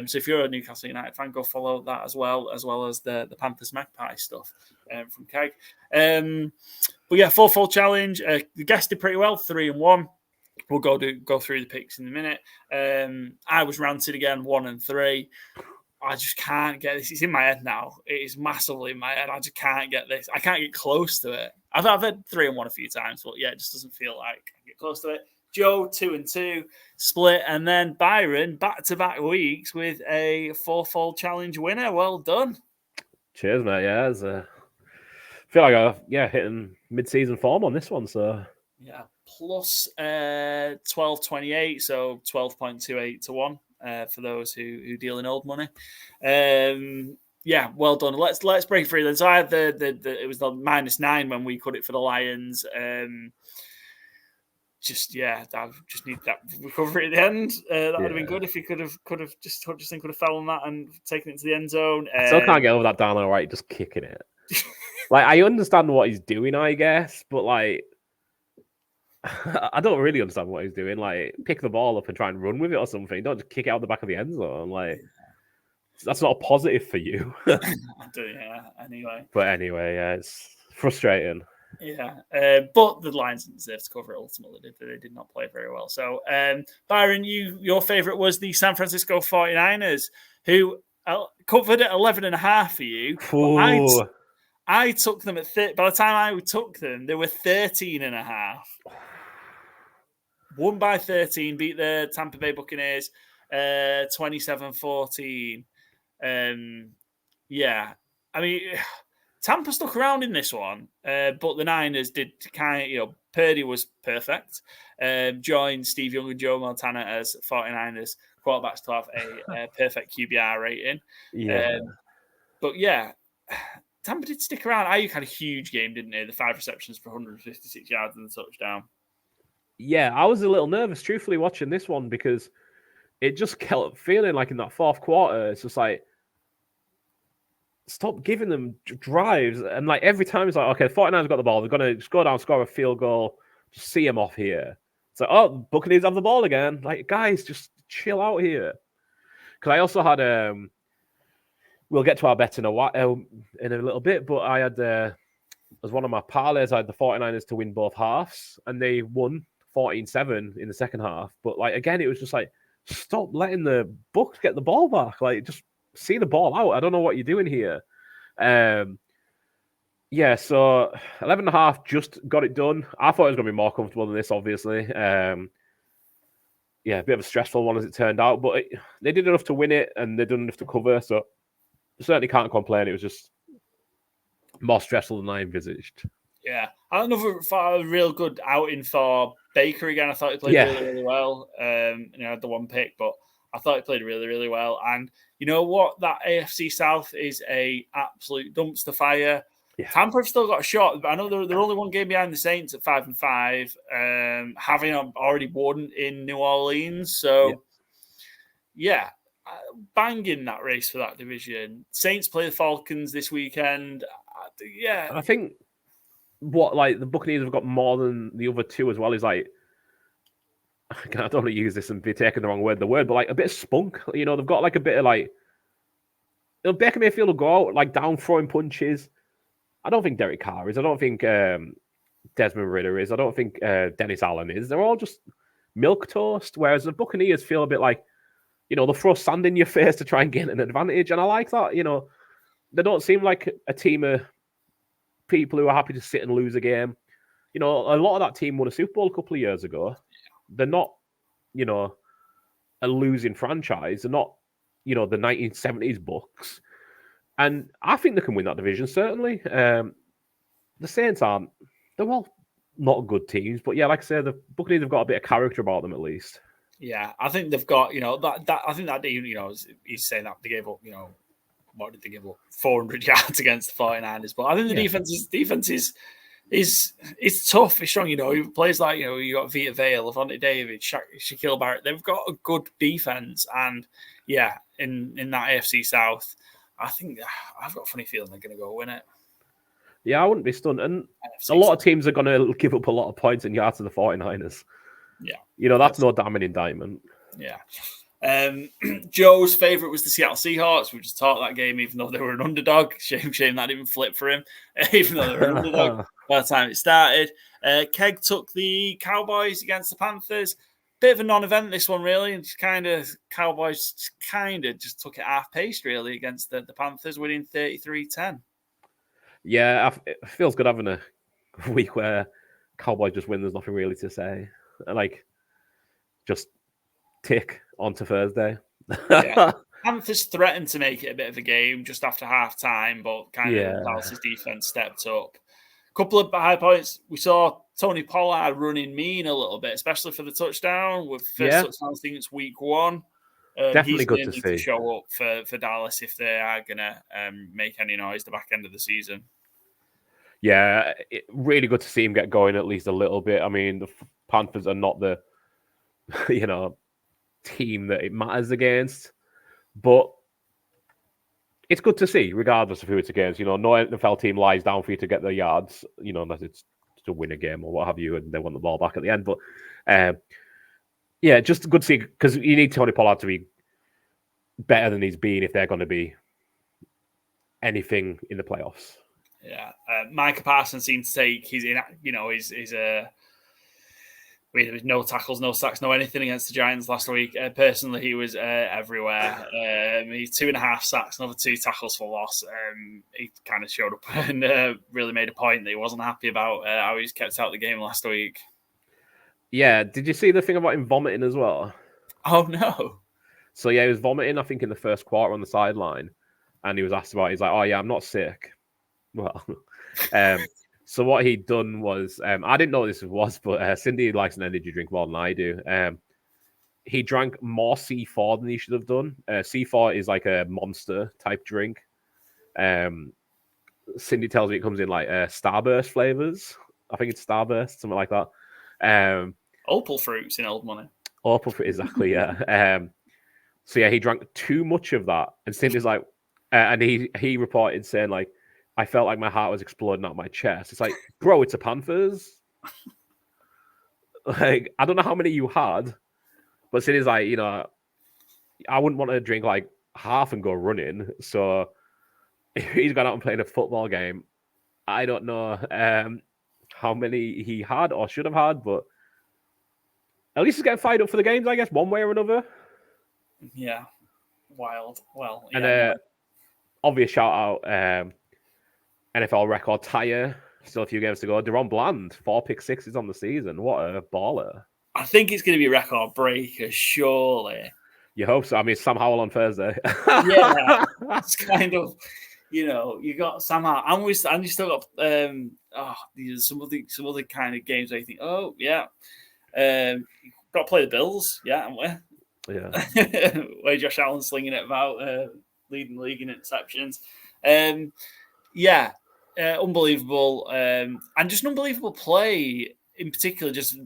So if you're a Newcastle United fan, go follow that as well as the Panthers Magpie stuff from Keg. But yeah, FourFold challenge. The guest did pretty well, 3-1. We'll go through the picks in a minute. I was ranted again, 1 and 3. I just can't get this. It's in my head now. It is massively in my head. I just can't get this. I can't get close to it. I've had 3 and 1 a few times, but yeah, it just doesn't feel like I can get close to it. Joe, 2 and 2, split, and then Byron, back-to-back weeks with a FourFold challenge winner. Well done. Cheers, mate. Yeah, I feel like I'm hitting mid-season form on this one. So yeah, plus 12.28, so 12.28 to 1 for those who deal in old money. Yeah, well done. Let's break free then. So I had it was the -9 when we cut it for the Lions. I just need that recovery at the end. That would have been good if he could have Hutchinson could have fell on that and taken it to the end zone. I still can't get over that Darnell Wright just kicking it. Like, I understand what he's doing, I guess, but like, I don't really understand what he's doing. Like, pick the ball up and try and run with it or something. Don't just kick it out the back of the end zone. Like, that's not a positive for you. Anyway. But anyway, it's frustrating. Yeah, but the Lions didn't deserve to cover it ultimately. They did not play very well. So, Byron, your favourite was the San Francisco 49ers, who covered at 11.5 for you. I took them at by the time I took them, they were 13.5. Won by 13, beat the Tampa Bay Buccaneers 27-14. Yeah, I mean, Tampa stuck around in this one, but the Niners did kind of, Purdy was perfect. Joined Steve Young and Joe Montana as 49ers quarterbacks to have a perfect QBR rating. Yeah. But yeah, Tampa did stick around. Ayuk had a huge game, didn't he? The 5 receptions for 156 yards and the touchdown. Yeah, I was a little nervous, truthfully, watching this one because it just kept feeling like in that fourth quarter, it's just like, stop giving them drives. And like every time it's like, okay, 49ers got the ball. They're going to just go down, score a field goal, just see them off here. It's like, oh, Buccaneers have the ball again. Like, guys, just chill out here. Because I also had we'll get to our bet in a little bit, but I had as one of my parlays, I had the 49ers to win both halves, and they won 14-7 in the second half. But like again, it was just like, stop letting the Bucs get the ball back. Like, just see the ball out. I don't know what you're doing here. Yeah, so 11.5 just got it done. I thought it was going to be more comfortable than this, obviously. Yeah, a bit of a stressful one as it turned out, but they did enough to win it, and they did enough to cover, so certainly can't complain. It was just more stressful than I envisaged. Yeah, another real good outing for Baker again. I thought he played really, really well. Had the one pick, but I thought he played really, really well. And you know what? That AFC South is a absolute dumpster fire. Yeah. Tampa have still got a shot, but I know they're only one game behind the Saints at 5-5, having already won in New Orleans. So, yeah, banging that race for that division. Saints play the Falcons this weekend. Yeah, I think the Buccaneers have got more than the other two as well is like, I don't want to use this and be taking the wrong word, but like a bit of spunk. You know, they've got like a bit of like, Baker Mayfield will go out like down throwing punches. I don't think Derek Carr is. I don't think Desmond Ridder is. I don't think Dennis Allen is. They're all just milquetoast. Whereas the Buccaneers feel a bit like, they'll throw sand in your face to try and gain an advantage. And I like that. They don't seem like a team of people who are happy to sit and lose a game. A lot of that team won a Super Bowl a couple of years ago. They're not, a losing franchise. They're not, the 1970s Bucs. And I think they can win that division, certainly. The Saints aren't. They're all not good teams. But yeah, like I said, the Buccaneers have got a bit of character about them at least. Yeah, I think they've got, that I think that team, he's saying that they gave up, what did they give up? 400 yards against the 49ers. But I think the defense is tough. It's strong, players like, you got Vita Vale, Levante David, Shaquille Barrett. They've got a good defense. And yeah, in that AFC South, I think I've got a funny feeling they're going to go win it. Yeah, I wouldn't be stunned. And a lot of teams are going to give up a lot of points and yards to the 49ers. Yeah. That's no damning indictment. Yeah. Joe's favourite was the Seattle Seahawks. We just talked that game, even though they were an underdog. Shame that didn't flip for him, even though they were an underdog by the time it started. Keg took the Cowboys against the Panthers. Bit of a non-event, this one, really. And Cowboys just took it half-paced, really, against the Panthers, winning 33-10. Yeah, it feels good having a week where Cowboys just win. There's nothing really to say. Like, just tick on to Thursday. Yeah. Panthers threatened to make it a bit of a game just after half-time, but Dallas's defense stepped up. Couple of high points. We saw Tony Pollard running mean a little bit, especially for the touchdown. With first touchdown, I think it's week 1. Definitely good to see. To show up for Dallas if they are going to make any noise the back end of the season. Yeah, really good to see him get going at least a little bit. I mean, the Panthers are not the team that it matters against, but it's good to see, regardless of who it's against. No NFL team lies down for you to get their yards, unless it's to win a game or what have you, and they want the ball back at the end. But yeah, just good to see, because you need Tony Pollard to be better than he's been if they're going to be anything in the playoffs. Yeah, Micah Parsons seems to take his there was no tackles, no sacks, no anything against the Giants last week. Personally, he was everywhere. He 2.5 sacks, another 2 tackles for loss. He kind of showed up and really made a point that he wasn't happy about how he was kept out of the game last week. Yeah, did you see the thing about him vomiting as well? Oh, no. So, yeah, he was vomiting, I think, in the first quarter on the sideline. And he was asked about it. He's like, oh, yeah, I'm not sick. Well, so what he'd done was, I didn't know what this was, but Cindy likes an energy drink more than I do. He drank more C4 than he should have done. C4 is like a monster type drink. Cindy tells me it comes in like Starburst flavors. I think it's Starburst, something like that. Opal fruits in old money. Opal fruit, exactly, yeah. So yeah, he drank too much of that. And Cindy's like, and he reported saying like, I felt like my heart was exploding out of my chest. It's like, bro, it's a Panthers. Like, I don't know how many you had, but Cindy's like, I wouldn't want to drink like half and go running. So if he's gone out and played a football game, I don't know how many he had or should have had, but at least he's getting fired up for the games, I guess, one way or another. Yeah, wild. Well, And yeah, obvious shout out NFL record tire. Still a few games to go. Deron Bland, 4 pick sixes on the season. What a baller. I think it's going to be record breaker, surely. You hope so. I mean, Sam Howell on Thursday. Yeah, it's kind of, you got Sam Howell, and you still got some other kind of games where you think, oh yeah, got to play the Bills, yeah, haven't we? Yeah. Where Josh Allen slinging it about, leading the league in interceptions. Yeah, unbelievable, and just an unbelievable play in particular. Just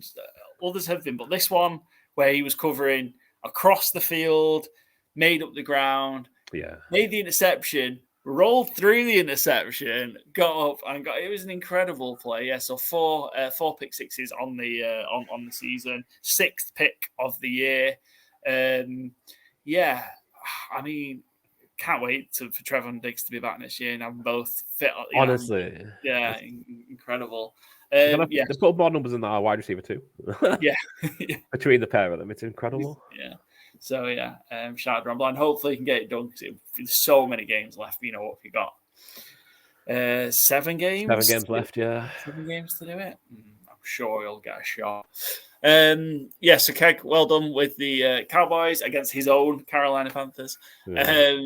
others have been, but this one where he was covering across the field, made up the ground, made the interception, rolled through the interception, got up and got. It was an incredible play. Yeah, so four pick sixes on the on the season, 6th pick of the year. Yeah, I mean, can't wait for Trevor and Diggs to be back next year and have them both fit. Honestly, yeah, incredible. They put more numbers in that wide receiver too. Yeah, between the pair of them, it's incredible. Yeah. So yeah, shout out to Rumble, and hopefully he can get it done because there's so many games left. You know what you got? 7 games. 7 games left. Yeah, 7 games to do it. I'm sure he'll get a shot. Yeah, so Keg, well done with the Cowboys against his own Carolina Panthers. Yeah.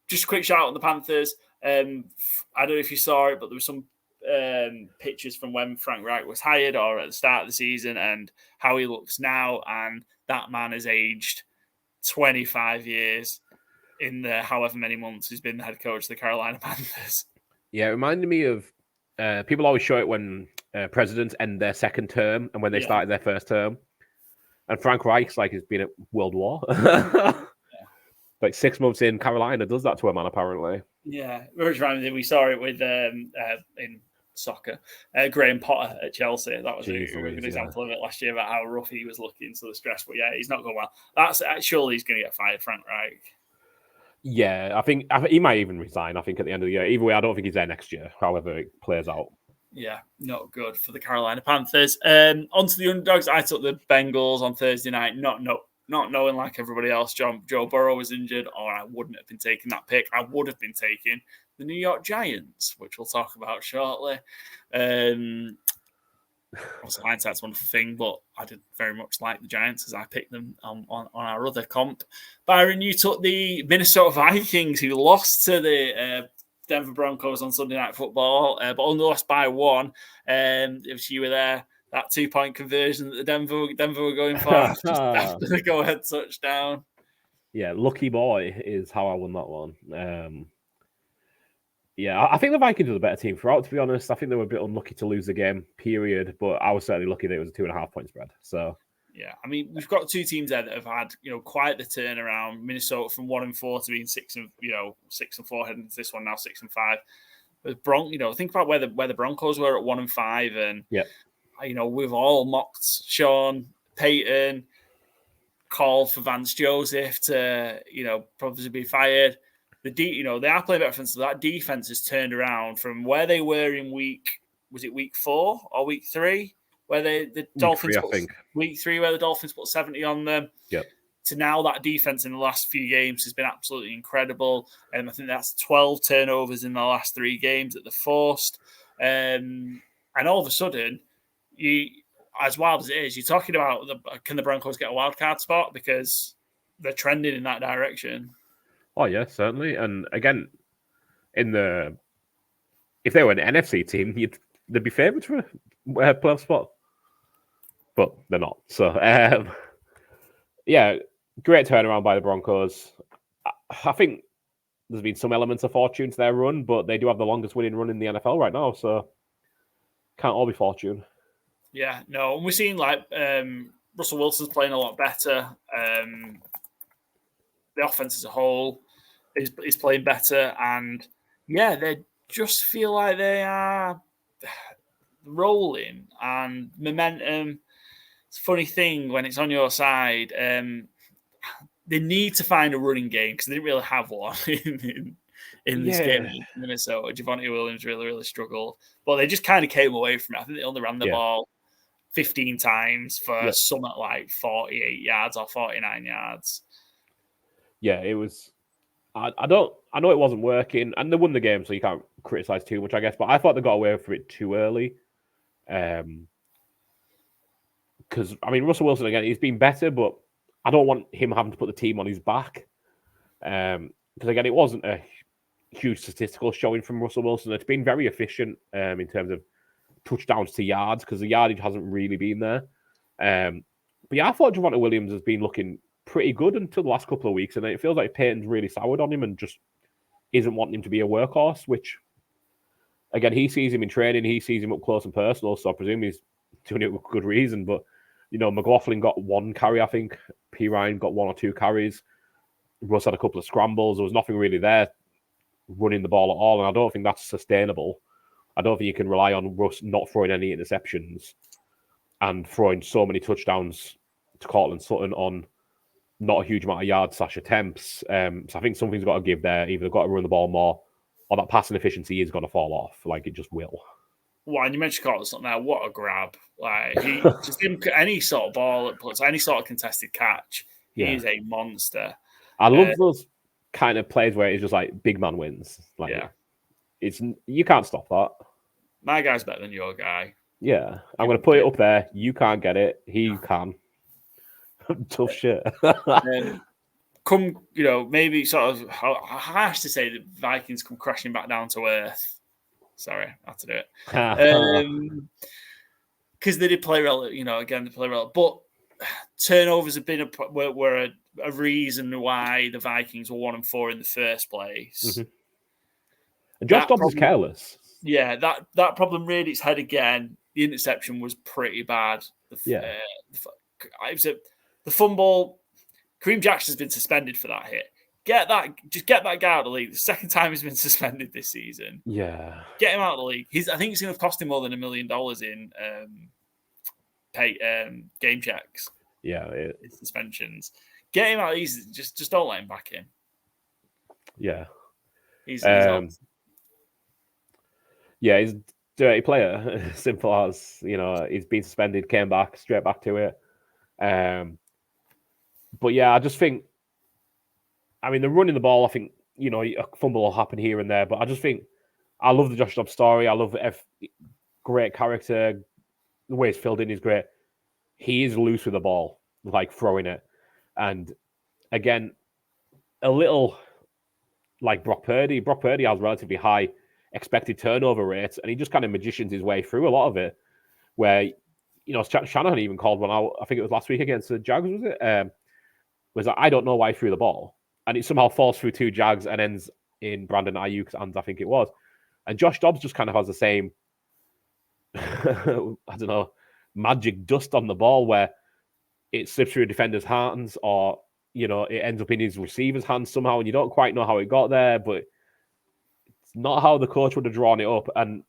Just a quick shout out on the Panthers. I don't know if you saw it, but there was some pictures from when Frank Reich was hired or at the start of the season and how he looks now. And that man has aged 25 years in the however many months he's been the head coach of the Carolina Panthers. Yeah, it reminded me of people always show it when presidents end their second term and when they started their first term. And Frank Reich's like has been at World War. Like 6 months in Carolina does that to a man, apparently. Yeah, we saw it with in soccer. Graham Potter at Chelsea. That was a good example of it last year about how rough he was looking, so the stress. But yeah, he's not going well. That's surely he's going to get fired, Frank Reich. Yeah, I think he might even resign. I think at the end of the year. Either way, I don't think he's there next year. However it plays out. Yeah, not good for the Carolina Panthers. Onto the underdogs. I took the Bengals on Thursday night. Not knowing like everybody else, Joe Burrow was injured, or I wouldn't have been taking that pick. I would have been taking the New York Giants, which we'll talk about shortly. Also, hindsight's a wonderful thing, but I did very much like the Giants as I picked them on our other comp. Byron, you took the Minnesota Vikings, who lost to the Denver Broncos on Sunday Night Football, but only lost by 1. If you were there, that 2-point conversion that the Denver were going for just after the go-ahead touchdown. Yeah, lucky boy is how I won that one. Yeah, I think the Vikings were the better team throughout, to be honest. I think they were a bit unlucky to lose the game, period. But I was certainly lucky that it was a 2.5-point spread. So yeah, I mean, we've got 2 teams there that have had, quite the turnaround. Minnesota from 1-4 to being 6-4 heading into this one now 6-5. But think about where the Broncos were at 1-5, and yeah. We've all mocked Sean Payton, called for Vance Joseph to, probably be fired. They are playing better defense. So that defense has turned around from where they were in week 4 or week 3, where the Dolphins week 3, where the Dolphins put 70 on them. Yep. To now that defense in the last few games has been absolutely incredible. And I think that's 12 turnovers in the last 3 games that they've forced. And all of a sudden, as wild as it is, you're talking about can the Broncos get a wild card spot, because they're trending in that direction. Oh yeah, certainly. And again, if they were an NFC team, they'd be favorites for a playoff spot, but they're not. So yeah, great turnaround by the Broncos. I think there's been some elements of fortune to their run, but they do have the longest winning run in the NFL right now, so can't all be fortune. Yeah, no, and we're seeing Russell Wilson's playing a lot better. The offense as a whole is playing better, and yeah, they just feel like they are rolling and momentum. It's a funny thing when it's on your side. they need to find a running game because they didn't really have one in this game in Minnesota. Javonte Williams really, really struggled. But they just kind of came away from it. I think they only ran the ball 15 times for some at like 48 yards or 49 yards. Yeah, it was. I know it wasn't working, and they won the game, so you can't criticize too much, I guess. But I thought they got away from it too early. Because I mean, Russell Wilson again, he's been better, but I don't want him having to put the team on his back. Because again, it wasn't a huge statistical showing from Russell Wilson. It's been very efficient in terms of touchdowns to yards, because the yardage hasn't really been there. But yeah, I thought Javonte Williams has been looking pretty good until the last couple of weeks, and it feels like Peyton's really soured on him and just isn't wanting him to be a workhorse, which, again, he sees him in training, he sees him up close and personal, so I presume he's doing it with good reason. But, you know, McLaughlin got 1 carry, I think. P. Ryan got 1 or 2 carries. Russ had a couple of scrambles. There was nothing really there running the ball at all, and I don't think that's sustainable. I don't think you can rely on Russ not throwing any interceptions and throwing so many touchdowns to Cortland Sutton on not a huge amount of yards / attempts. So I think something's got to give there. Either they've got to run the ball more, or that passing efficiency is going to fall off. Like, it just will. Well, and you mentioned Cortland Sutton there. What a grab. Like, he just didn't any sort of ball that puts any sort of contested catch. He is a monster. I love those kind of plays where it's just like big man wins. Like, it's you can't stop that. My guy's better than your guy. Yeah, I'm going to put it up there. You can't get it. He can. Tough shit. Maybe sort of, I have to say the Vikings come crashing back down to earth. Sorry, I had to do it. Because they did play well, again, they play well. But turnovers have been were a reason why the Vikings were 1-4 in the first place. Mm-hmm. And Josh Dobbs is careless. Yeah, that problem reared its head again. The interception was pretty bad. The fumble. Kareem Jackson's been suspended for that hit. Get that guy out of the league. The second time he's been suspended this season. Yeah, get him out of the league. I think it's going to cost him more than $1 million in game checks. Yeah, suspensions. Get him out. Just don't let him back in. Yeah, he's he's a dirty player. Simple as, he's been suspended, came back, straight back to it. But yeah, I just think, I mean, they're running the ball. I think, a fumble will happen here and there, but I just think, I love the Josh Dobbs story. I love great character. The way he's filled in is great. He is loose with the ball, like throwing it. And again, a little like Brock Purdy. Brock Purdy has relatively high expected turnover rates, and he just kind of magicians his way through a lot of it. Where, Shanahan even called one out, I think it was last week against the Jags, was it? Was like, I don't know why he threw the ball. And it somehow falls through 2 Jags and ends in Brandon Ayuk's hands, I think it was. And Josh Dobbs just kind of has the same, I don't know, magic dust on the ball where it slips through a defender's hands, or, it ends up in his receiver's hands somehow, and you don't quite know how it got there, but it's not how the coach would have drawn it up. And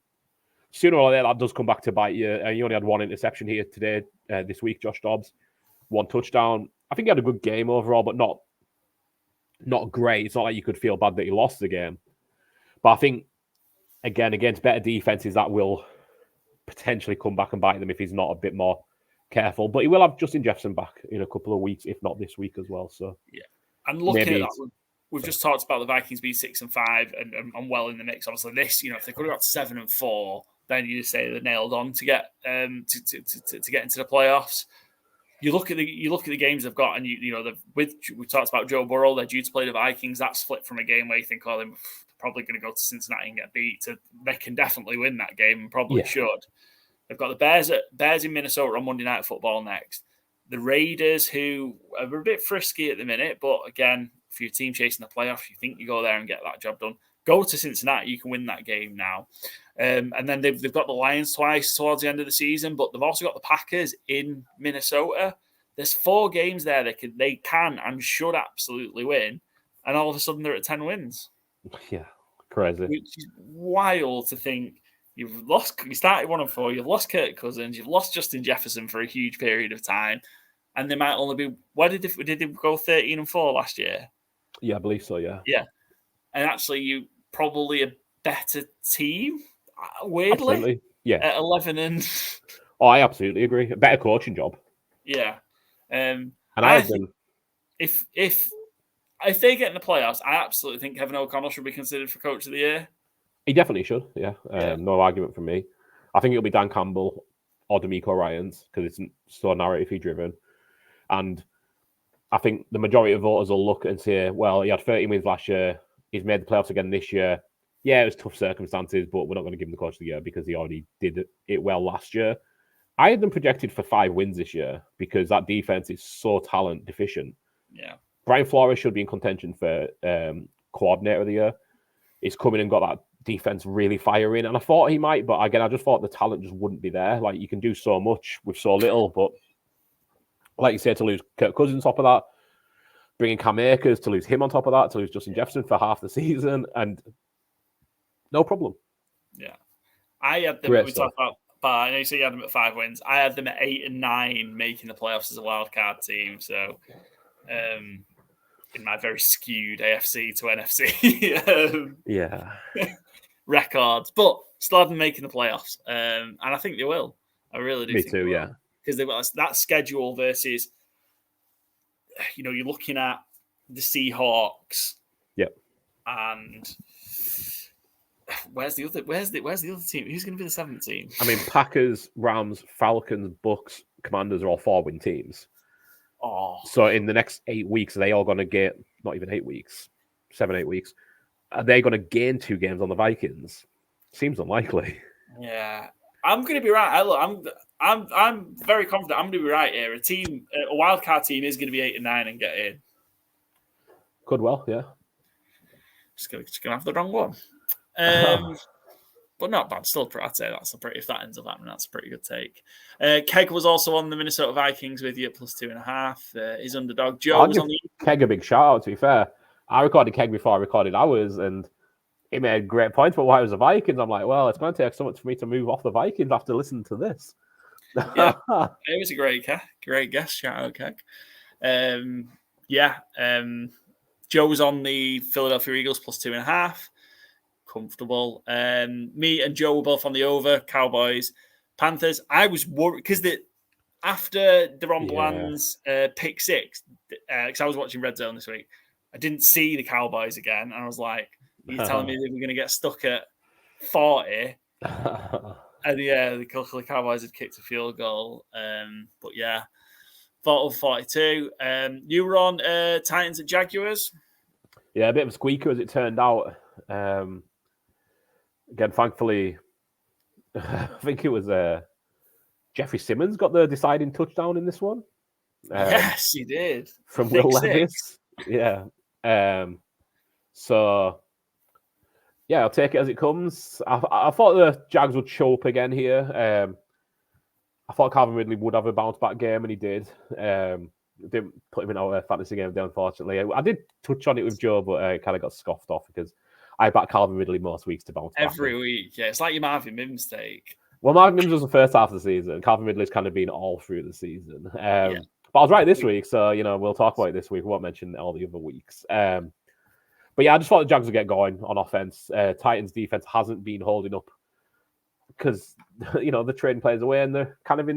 sooner or later, that does come back to bite you. You only had 1 interception here today, this week, Josh Dobbs. 1 touchdown. I think he had a good game overall, but not great. It's not like you could feel bad that he lost the game. But I think, again, against better defenses, that will potentially come back and bite them if he's not a bit more careful. But he will have Justin Jefferson back in a couple of weeks, if not this week as well. So yeah, and looking at that, we've just talked about the Vikings being 6-5 and well in the mix. Obviously, this, if they could have got 7-4, then you say they're nailed on to get to get into the playoffs. You look at the games they've got, and we talked about Joe Burrow. They're due to play the Vikings. That's flipped from a game where you think, they're probably going to go to Cincinnati and get beat, to they can definitely win that game and probably should. They've got the Bears in Minnesota on Monday Night Football next. The Raiders, who are a bit frisky at the minute, but again, for your team chasing the playoffs, you think you go there and get that job done. Go to Cincinnati, you can win that game now. And then they've got the Lions twice towards the end of the season, but they've also got the Packers in Minnesota. There's 4 games there they can and should absolutely win, and all of a sudden they're at 10 wins. Yeah, crazy. Which is wild to think. You started 1-4, you've lost Kirk Cousins, you've lost Justin Jefferson for a huge period of time. and they might only be. What did they go 13-4 last year? Yeah, I believe so. Yeah. Yeah, and actually, you probably a better team. Weirdly, Absolutely. Yeah. at 11 and. Oh, I absolutely agree. A better coaching job. Yeah, And I think if they get in the playoffs, I absolutely think Kevin O'Connell should be considered for Coach of the Year. he definitely should. Yeah. No argument from me. I think it'll be Dan Campbell or D'Amico Ryans because it's so narrative driven. And I think the majority of voters will look and say, well, he had 30 wins last year. He's made the playoffs again this year. Yeah, it was tough circumstances, but we're not going to give him the Coach of the Year because he already did it well last year. I had them projected for 5 wins this year because that defense is so talent deficient. Yeah. Brian Flores should be in contention for coordinator of the year. He's come in and got that defense really firing, and I thought he might, but again, I just thought the talent just wouldn't be there. Like, you can do so much with so little, but like you said, to lose Kirk Cousins on top of that, bringing Cam Akers, to lose him on top of that, to lose Justin Jefferson for half the season, and no problem. Yeah. I had them, we talked about, I know you said you had them at 5 wins. I had them at 8 and 9 making the playoffs as a wild card team. So, in my very skewed AFC to NFC records, but still have them making the playoffs. And I think they will. I really do. Me too, yeah. Because they've got that schedule versus, you're looking at the Seahawks. Yep. And where's the other team? Who's going to be the 7th team? I mean, Packers, Rams, Falcons, Bucks, Commanders are all 4-win teams. Oh. So in the next 8 weeks, are they all going to get, not even 8 weeks, 7-8 weeks, are they going to gain 2 games on the Vikings? Seems unlikely. Yeah. I'm going to be right. I'm very confident I'm going to be right here. A wildcard team is going to be 8 and 9 and get in. Could well, yeah. Just going to have the wrong one. But not bad. Still, I'd say if that ends up happening, that's a pretty good take. Keg was also on the Minnesota Vikings with you at +2.5. His underdog. Joe was on the Keg a big shout out, to be fair. I recorded Keg before I recorded ours, and he made great points about why it was the Vikings. I'm like, well, it's going to take so much for me to move off the Vikings after listening to this. Yeah, it was a great guess. Shout out, Keg. Joe was on the Philadelphia Eagles +2.5. Comfortable. Me and Joe were both on the over. Cowboys, Panthers. I was worried because after Deron Bland's pick 6, because I was watching Red Zone this week, I didn't see the Cowboys again, and I was like, "You're telling me that we're going to get stuck at 40?" And the Cowboys had kicked a field goal. But yeah, thought of 42. You were on Titans at Jaguars. Yeah, a bit of a squeaker as it turned out. Again, thankfully, I think it was Jeffrey Simmons got the deciding touchdown in this one. Yes, he did. From Will Levis. Yeah. So, yeah, I'll take it as it comes. I thought the Jags would show up again here. I thought Calvin Ridley would have a bounce back game, and he did. Didn't put him in our fantasy game day, unfortunately. I did touch on it with Joe, but I kind of got scoffed off because I back Calvin Ridley most weeks to bounce back. Every week, yeah. It's like your Marvin Mims take. Well, Marvin Mims was the first half of the season. Calvin Ridley's kind of been all through the season. But I was right this week, so, we'll talk about it this week. We won't mention all the other weeks. But yeah, I just thought the Jags would get going on offense. Titans defense hasn't been holding up because, they're trading players away and they're kind of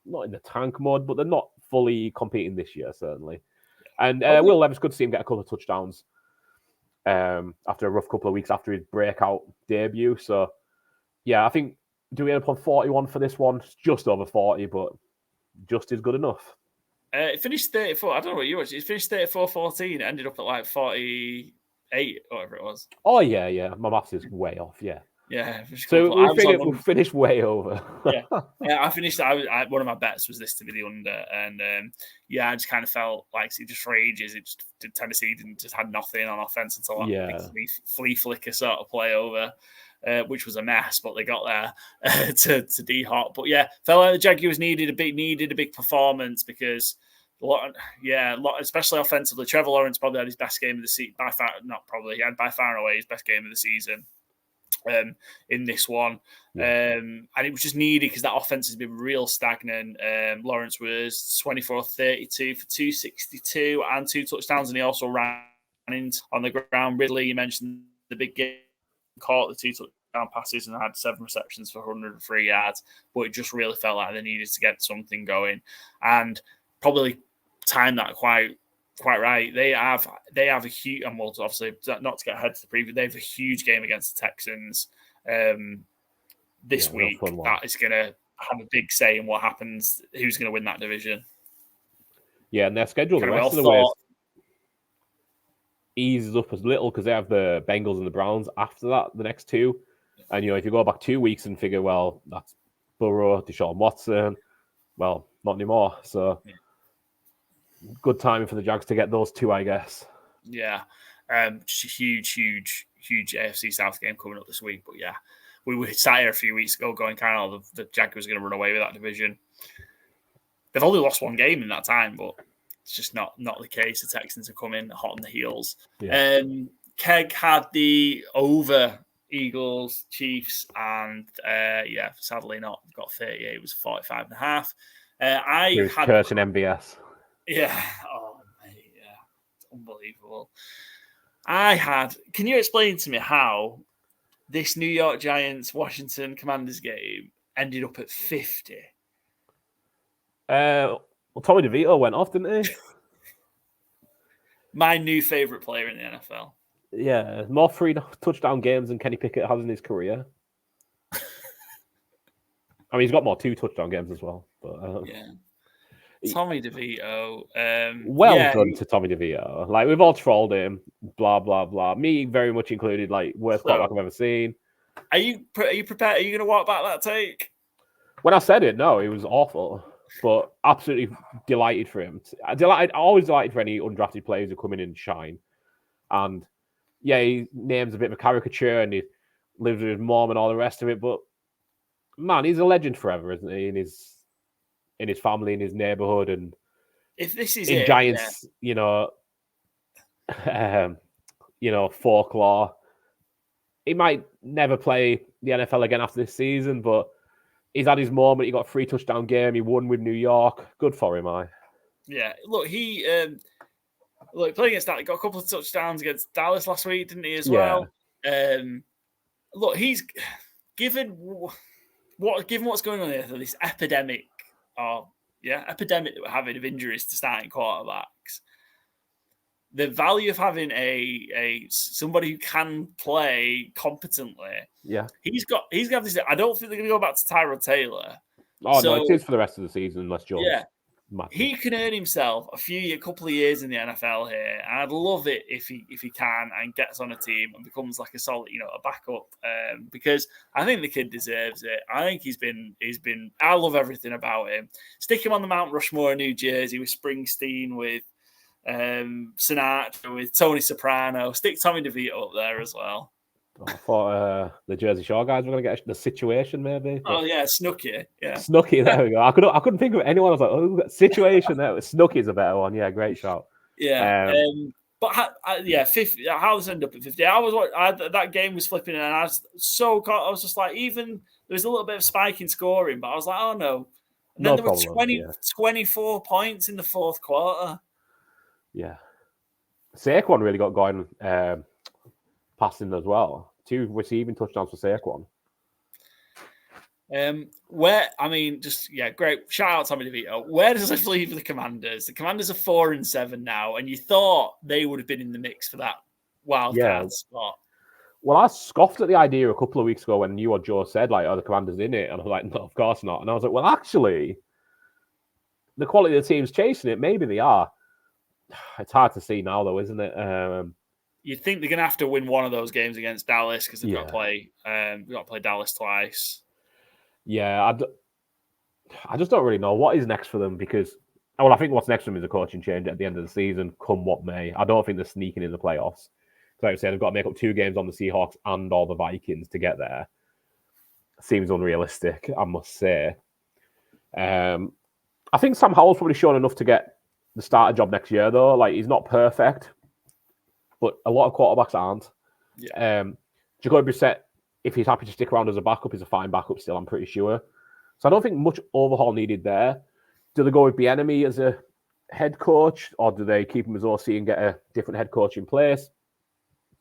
not in the tank mode, but they're not fully competing this year, certainly. And Will Levis, good to see him get a couple of touchdowns after a rough couple of weeks after his breakout debut. So, yeah, I think, do we end up on 41 for this one? It's just over 40, but just is good enough. It finished 34. I don't know what you watched. It finished 34-14. It ended up at like 48, whatever it was. Oh, yeah. My maths is way off, yeah. Yeah. So we'll finish way over. Yeah, I finished. One of my bets was this to be the under, and I just kind of felt like it just for ages. Tennessee just had nothing on offense until that flea flicker sort of play over, which was a mess, but they got there to D-Hop. But yeah, felt like the Jaguars needed a big performance because. Especially offensively. Trevor Lawrence probably had his best game of the season by far. Not probably, he had by far and away his best game of the season. in this one. And it was just needed because that offense has been real stagnant. Lawrence was 24-32 for 262 and 2 touchdowns, and he also ran in on the ground. Ridley, you mentioned the big game, caught the 2 touchdown passes and had 7 receptions for 103 yards, but it just really felt like they needed to get something going, and probably timed that quite right. They have a huge, and we'll obviously not to get ahead to the preview, they have a huge game against the Texans this week. That is going to have a big say in what happens, who's going to win that division. Yeah, and their schedule the rest of the way eases up a little because they have the Bengals and the Browns after that, the next 2. And, if you go back 2 weeks and figure, well, that's Burrow, Deshaun Watson, well, not anymore. So good timing for the Jags to get those 2, I guess. Yeah. Just a huge AFC South game coming up this week. But yeah, we were sat here a few weeks ago going kind of the Jaguars are going to run away with that division. They've only lost 1 game in that time, but it's just not the case. The Texans are coming hot on the heels. Yeah. Keg had the over Eagles, Chiefs, and sadly not got 38. It was 45.5. He was cursing MBS. Yeah. Oh, mate. Yeah. It's unbelievable. Can you explain to me how this New York Giants Washington Commanders game ended up at 50? Well, Tommy DeVito went off, didn't he? My new favorite player in the NFL. Yeah, more 3 touchdown games than Kenny Pickett has in his career. I mean, he's got more 2 touchdown games as well. But Tommy DeVito. Done to Tommy DeVito. Like, we've all trolled him, blah, blah, blah. Me very much included, like, worst quarterback I've ever seen. Are you prepared? Are you going to walk back that take? When I said it, no, it was awful. But absolutely delighted for him. Always delighted for any undrafted players who come in and shine. And, yeah, he names a bit of a caricature and he lives with his mom and all the rest of it. But, man, he's a legend forever, isn't he? In his family, in his neighborhood, and if this is in Giants, folklore. He might never play the NFL again after this season, but he's had his moment. He got a 3 touchdown game. He won with New York. Good for him, Yeah, look, he playing against that. He got a couple of touchdowns against Dallas last week, didn't he? As well. Look, he's given what's going on here, this epidemic that we're having of injuries to starting quarterbacks. The value of having a somebody who can play competently. Yeah, he's got this. I don't think they're going to go back to Tyrod Taylor. Oh, no, it is for the rest of the season unless Jones. Yeah, he can earn himself a couple of years in the NFL here, and I'd love it if he can and gets on a team and becomes like a solid, a backup. Because I think the kid deserves it. I think he's been. I love everything about him. Stick him on the Mount Rushmore in New Jersey with Springsteen, with Sinatra, with Tony Soprano. Stick Tommy DeVito up there as well. I thought the Jersey Shore guys were going to get the Situation, maybe. But... Oh, yeah, Snooki. Yeah. Snooki, there we go. I couldn't think of anyone. I was like, oh, Situation there. Snooki's a better one. Yeah, great shout. Yeah. But, 50, how does it end up at 50? That game was flipping, and I was just like, even there was a little bit of spike in scoring, but I was like, oh, no. And then there were 24 points in the fourth quarter. Yeah. Saquon really got going passing as well. 2 receiving touchdowns for Saquon. Great. Shout out Tommy DeVito. Where does this leave the Commanders? The Commanders are 4-7 now, and you thought they would have been in the mix for that wild card spot. Well, I scoffed at the idea a couple of weeks ago when you or Joe said, the Commanders in it, and I was like, no, of course not. And I was like, well, actually, the quality of the team's chasing it. Maybe they are. It's hard to see now, though, isn't it? You'd think they're going to have to win one of those games against Dallas because they've got to play. We've got to play Dallas twice. Yeah, I just don't really know what is next for them because, I think what's next for them is a coaching change at the end of the season, come what may. I don't think they're sneaking in the playoffs. Like I said, they've got to make up 2 games on the Seahawks and all the Vikings to get there. Seems unrealistic, I must say. I think Sam Howell's probably shown enough to get the starter job next year, though. Like, he's not perfect, but a lot of quarterbacks aren't. Yeah. Jacoby Brissett if he's happy to stick around as a backup, he's a fine backup still, I'm pretty sure. So I don't think much overhaul needed there. Do they go with Bieniemy as a head coach, or do they keep him as OC and get a different head coach in place?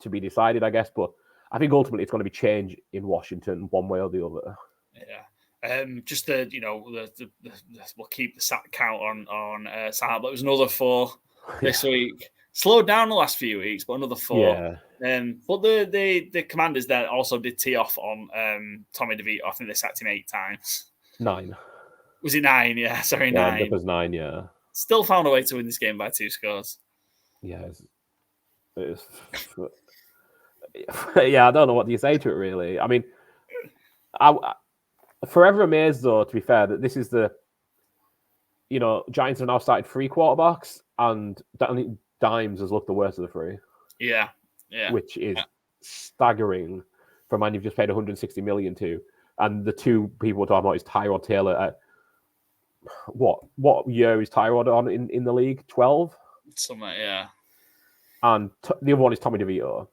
To be decided, I guess. But I think ultimately it's going to be change in Washington one way or the other. Yeah. Just we'll keep the sack count on Sam, but it was another 4 this week. Slowed down the last few weeks, but another 4. Yeah. But the Commanders there also did tee off on Tommy DeVito. I think they sacked him 8 times. 9. Was it 9? Yeah, sorry, 9. It was 9, yeah. Still found a way to win this game by 2 scores. Yeah. Yeah, I don't know what you say to it, really. I mean, I'm forever amazed, though, to be fair, that this is Giants have now started 3 quarterbacks, and Dimes has looked the worst of the 3. Yeah. Which is staggering for a man you've just paid $160 million to. And the 2 people we're talking about is Tyrod Taylor at what year is Tyrod on in the league? 12? Something, yeah. And the other one is Tommy DeVito,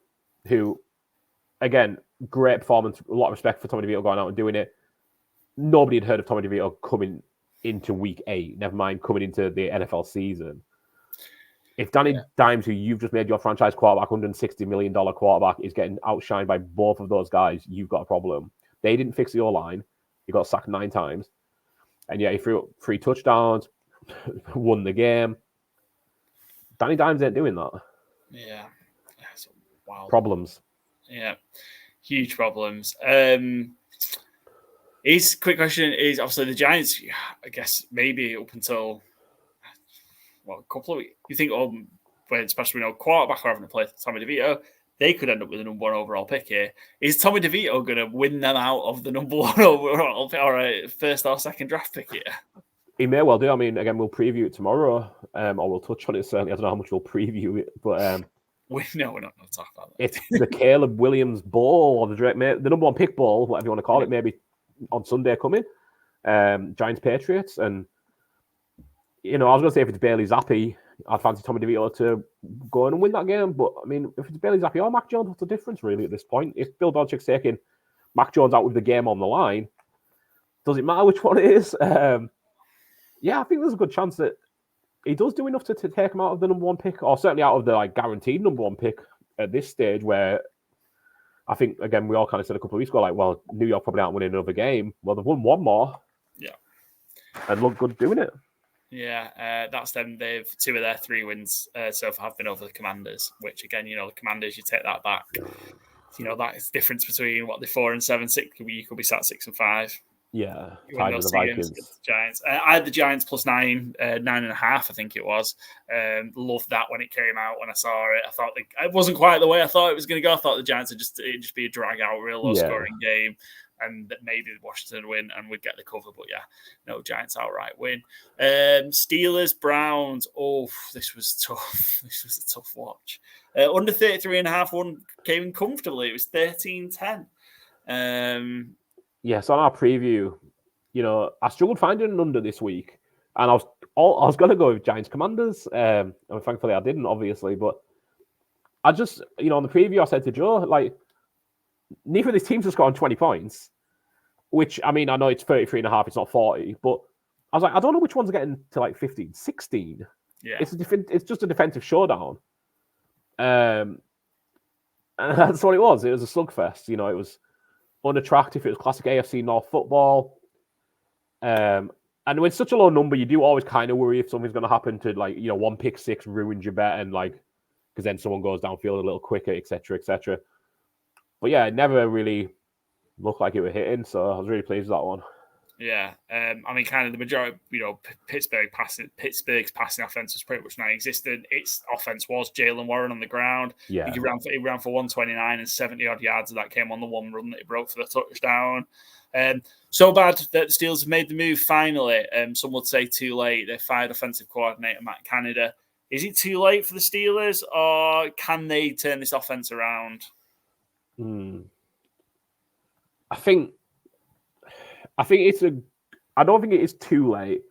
who, again, great performance, a lot of respect for Tommy DeVito going out and doing it. Nobody had heard of Tommy DeVito coming into week 8, never mind coming into the NFL season. If Danny Dimes, who you've just made your franchise quarterback, $160 million quarterback, is getting outshined by both of those guys, you've got a problem. They didn't fix the O-line. He got sacked 9 times. And he threw up 3 touchdowns, won the game. Danny Dimes ain't doing that. Yeah. Wow. Problems. Yeah. Huge problems. His quick question is, obviously, the Giants, I guess, maybe up until a couple of weeks. You think, when especially quarterback are having to play Tommy DeVito, they could end up with the number 1 overall pick here. Is Tommy DeVito going to win them out of the number 1 overall or a first or second draft pick here? He may well do. I mean, again, we'll preview it tomorrow, or we'll touch on it certainly. I don't know how much we'll preview it, but we're not going to talk about that. It's the Caleb Williams Bowl, or the number 1 pick bowl, whatever you want to call it, maybe on Sunday coming. Giants Patriots, and I was going to say if it's Bailey Zappi, I'd fancy Tommy DeVito to go in and win that game. But I mean, if it's Bailey Zappi or Mac Jones, what's the difference really at this point? If Bill Belichick's taking Mac Jones out with the game on the line, does it matter which one it is? Yeah, I think there's a good chance that he does do enough to take him out of the number 1 pick, or certainly out of the guaranteed number 1 pick at this stage, where I think, again, we all kind of said a couple of weeks ago, New York probably aren't winning another game. Well, they've won 1 more. Yeah. And look good doing it. Yeah, that's them. 2 of their 3 wins so far have been over the Commanders, which, again, the Commanders, you take that back. That is the difference between what they're 4 and 7, 6. You could be sat 6 and 5. Yeah, tied with the Vikings. The Giants. I had the Giants plus 9, 9.5, I think it was. Loved that when it came out. When I saw it, I thought it wasn't quite the way I thought it was going to go. I thought the Giants would just be a drag out, real low scoring game, and that maybe Washington would win and we'd get the cover. But yeah, no, Giants outright win. Steelers Browns. Oh, this was tough. This was a tough watch. Under 33.5 one came in comfortably. It was 13-10. Yeah, so on our preview, I struggled finding an under this week, and I was going to go with Giants Commanders, and thankfully I didn't, obviously, but I just, on the preview I said to Joe, neither of these teams are scoring 20 points, which, I mean, I know it's 33.5, it's not 40, but I was like, I don't know which one's getting to 15, 16. Yeah. It's just a defensive showdown. And that's what it was. It was a slugfest. It was unattractive. It was classic AFC North football. And with such a low number, you do always kind of worry if something's going to happen to 1 pick 6 ruins your bet, and because then someone goes downfield a little quicker, etc., etc. But yeah, it never really looked like it was hitting, so I was really pleased with that one. Yeah, I mean, kind of the majority, Pittsburgh's passing offense was pretty much non-existent. Its offense was Jaylen Warren on the ground. Yeah, he ran for 129 and 70-odd yards, and that came on the 1 run that he broke for the touchdown. So bad that the Steelers have made the move finally. Some would say too late. They fired offensive coordinator Matt Canada. Is it too late for the Steelers, or can they turn this offense around? I think I don't think it is too late,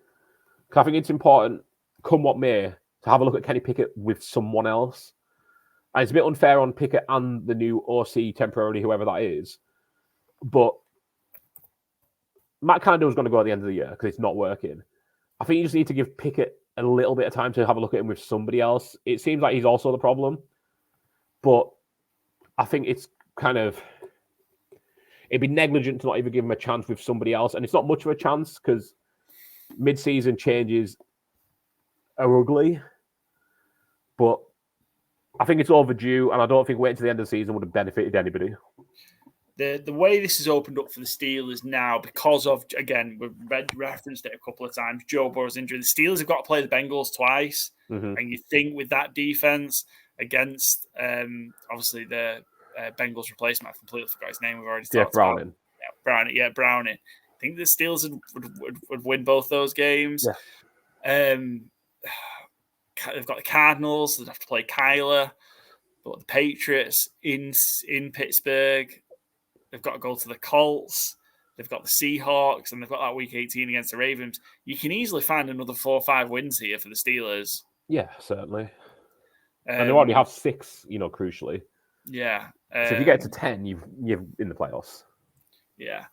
because I think it's important, come what may, to have a look at Kenny Pickett with someone else. And it's a bit unfair on Pickett and the new OC temporarily, whoever that is, But Matt Canada was going to go at the end of the year because it's not working. I think you just need to give Pickett a little bit of time to have a look at him with somebody else. It seems like he's also the problem. But I think it's it'd be negligent to not even give him a chance with somebody else. And it's not much of a chance because mid-season changes are ugly. But I think it's overdue, and I don't think waiting to the end of the season would have benefited anybody. The way this has opened up for the Steelers now, because of, again, we've referenced it a couple of times, Joe Burrow's injury. The Steelers have got to play the Bengals twice. Mm-hmm. And you think with that defense against, obviously, the Bengals replacement, I completely forgot his name. We've already talked Browning. about. Browning. I think the Steelers would win both those games. Yeah. They've got the Cardinals. They'd have to play Kyler. But the Patriots in Pittsburgh. They've got to go to the Colts. They've got the Seahawks, and they've got that Week 18 against the Ravens. You can easily find another 4 or 5 wins here for the Steelers. Yeah, certainly. And they already have 6, crucially. Yeah. So if you get to 10, you're in the playoffs. Yeah.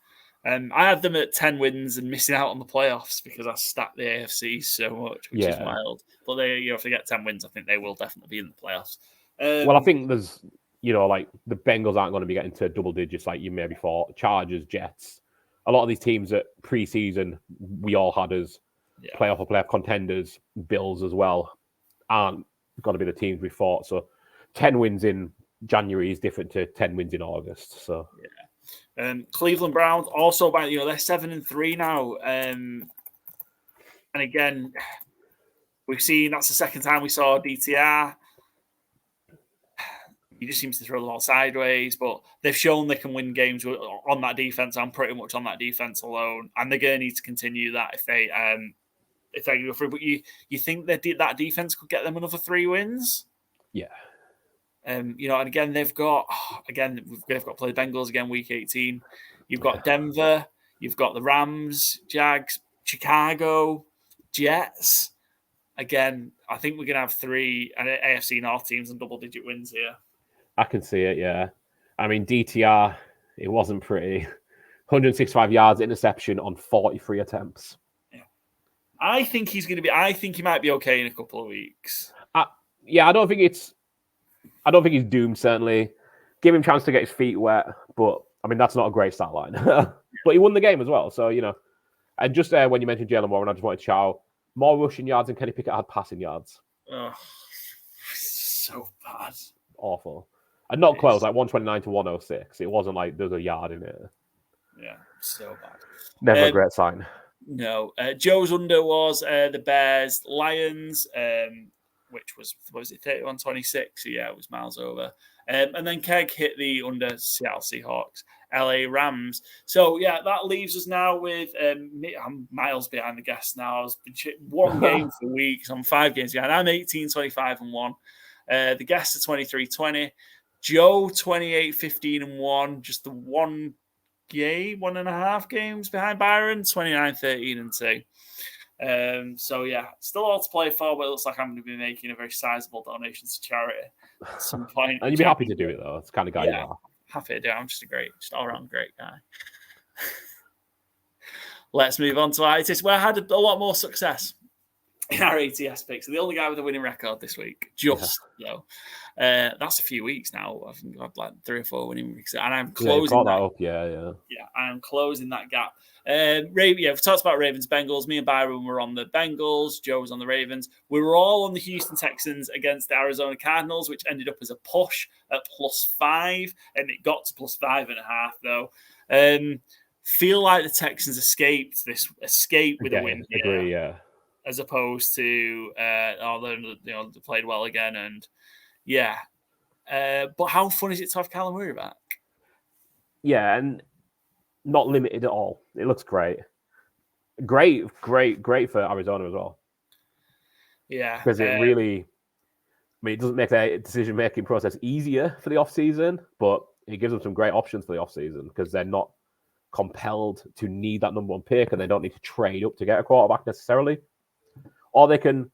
I had them at 10 wins and missing out on the playoffs because I stacked the AFC so much, which is wild. But if they get 10 wins, I think they will definitely be in the playoffs. Well, I think there's... like the Bengals aren't going to be getting to double digits like you maybe thought. Chargers, Jets. A lot of these teams at preseason we all had as playoff or playoff contenders, Bills as well, aren't going to be the teams we thought. So 10 wins in January is different to 10 wins in August. So Cleveland Browns also they're 7-3 now. And again, we've seen that's the second time we saw DTR. He just seems to throw the ball sideways, but they've shown they can win games on that defense. I'm pretty much on that defense alone, and they're going to need to continue that if they go through. But you think that defense could get them another 3 wins? Yeah. And again they've got to play the Bengals again Week 18. You've got Denver, you've got the Rams, Jags, Chicago, Jets. Again, I think we're going to have 3 AFC North teams and double-digit wins here. I can see it, yeah. I mean, DTR, it wasn't pretty. 165 yards, interception on 43 attempts. Yeah. I think he might be okay in a couple of weeks. I don't think he's doomed, certainly. Give him a chance to get his feet wet, but, I mean, that's not a great stat line. But he won the game as well, so, And just when you mentioned Jalen Warren, I just wanted to shout, more rushing yards than Kenny Pickett had passing yards. Oh, so bad. Awful. And not close, like 129 to 106. It wasn't like there was a yard in it. Yeah, so bad. Never a great sign. No. Joe's under was the Bears Lions, which was 31-26? So yeah, it was miles over. And then Keg hit the under Seattle Seahawks, LA Rams. So yeah, that leaves us now with I'm miles behind the guests now. I was one game for weeks. I'm 5 games behind. I'm 18-25-1. The guests are 23-20. Joe 28-15-1. Just the 1.5 games behind Byron. 29-13-2. So yeah, still all to play for, but it looks like I'm going to be making a very sizable donation to charity at some point. And you'd be happy to do it though. It's the kind of guy you are. Happy to do it. I'm just all around great guy. Let's move on to our ATS, where I had a lot more success in our ATS picks. The only guy with a winning record this week, that's a few weeks now. I think I've like 3 or 4 winning weeks, and I'm closing that up. Yeah, I am closing that gap. We've talked about Ravens, Bengals. Me and Byron were on the Bengals. Joe was on the Ravens. We were all on the Houston Texans against the Arizona Cardinals, which ended up as a push at +5, and it got to +5.5 though. Feel like the Texans escaped with a win here. Agree, yeah. As opposed to they played well again, and but how fun is it to have Kyler Murray back? Yeah, and not limited at all. It looks great. Great for Arizona as well. Yeah. Because it really, it doesn't make their decision-making process easier for the offseason, but it gives them some great options for the offseason because they're not compelled to need that number 1 pick and they don't need to trade up to get a quarterback necessarily. Or they can,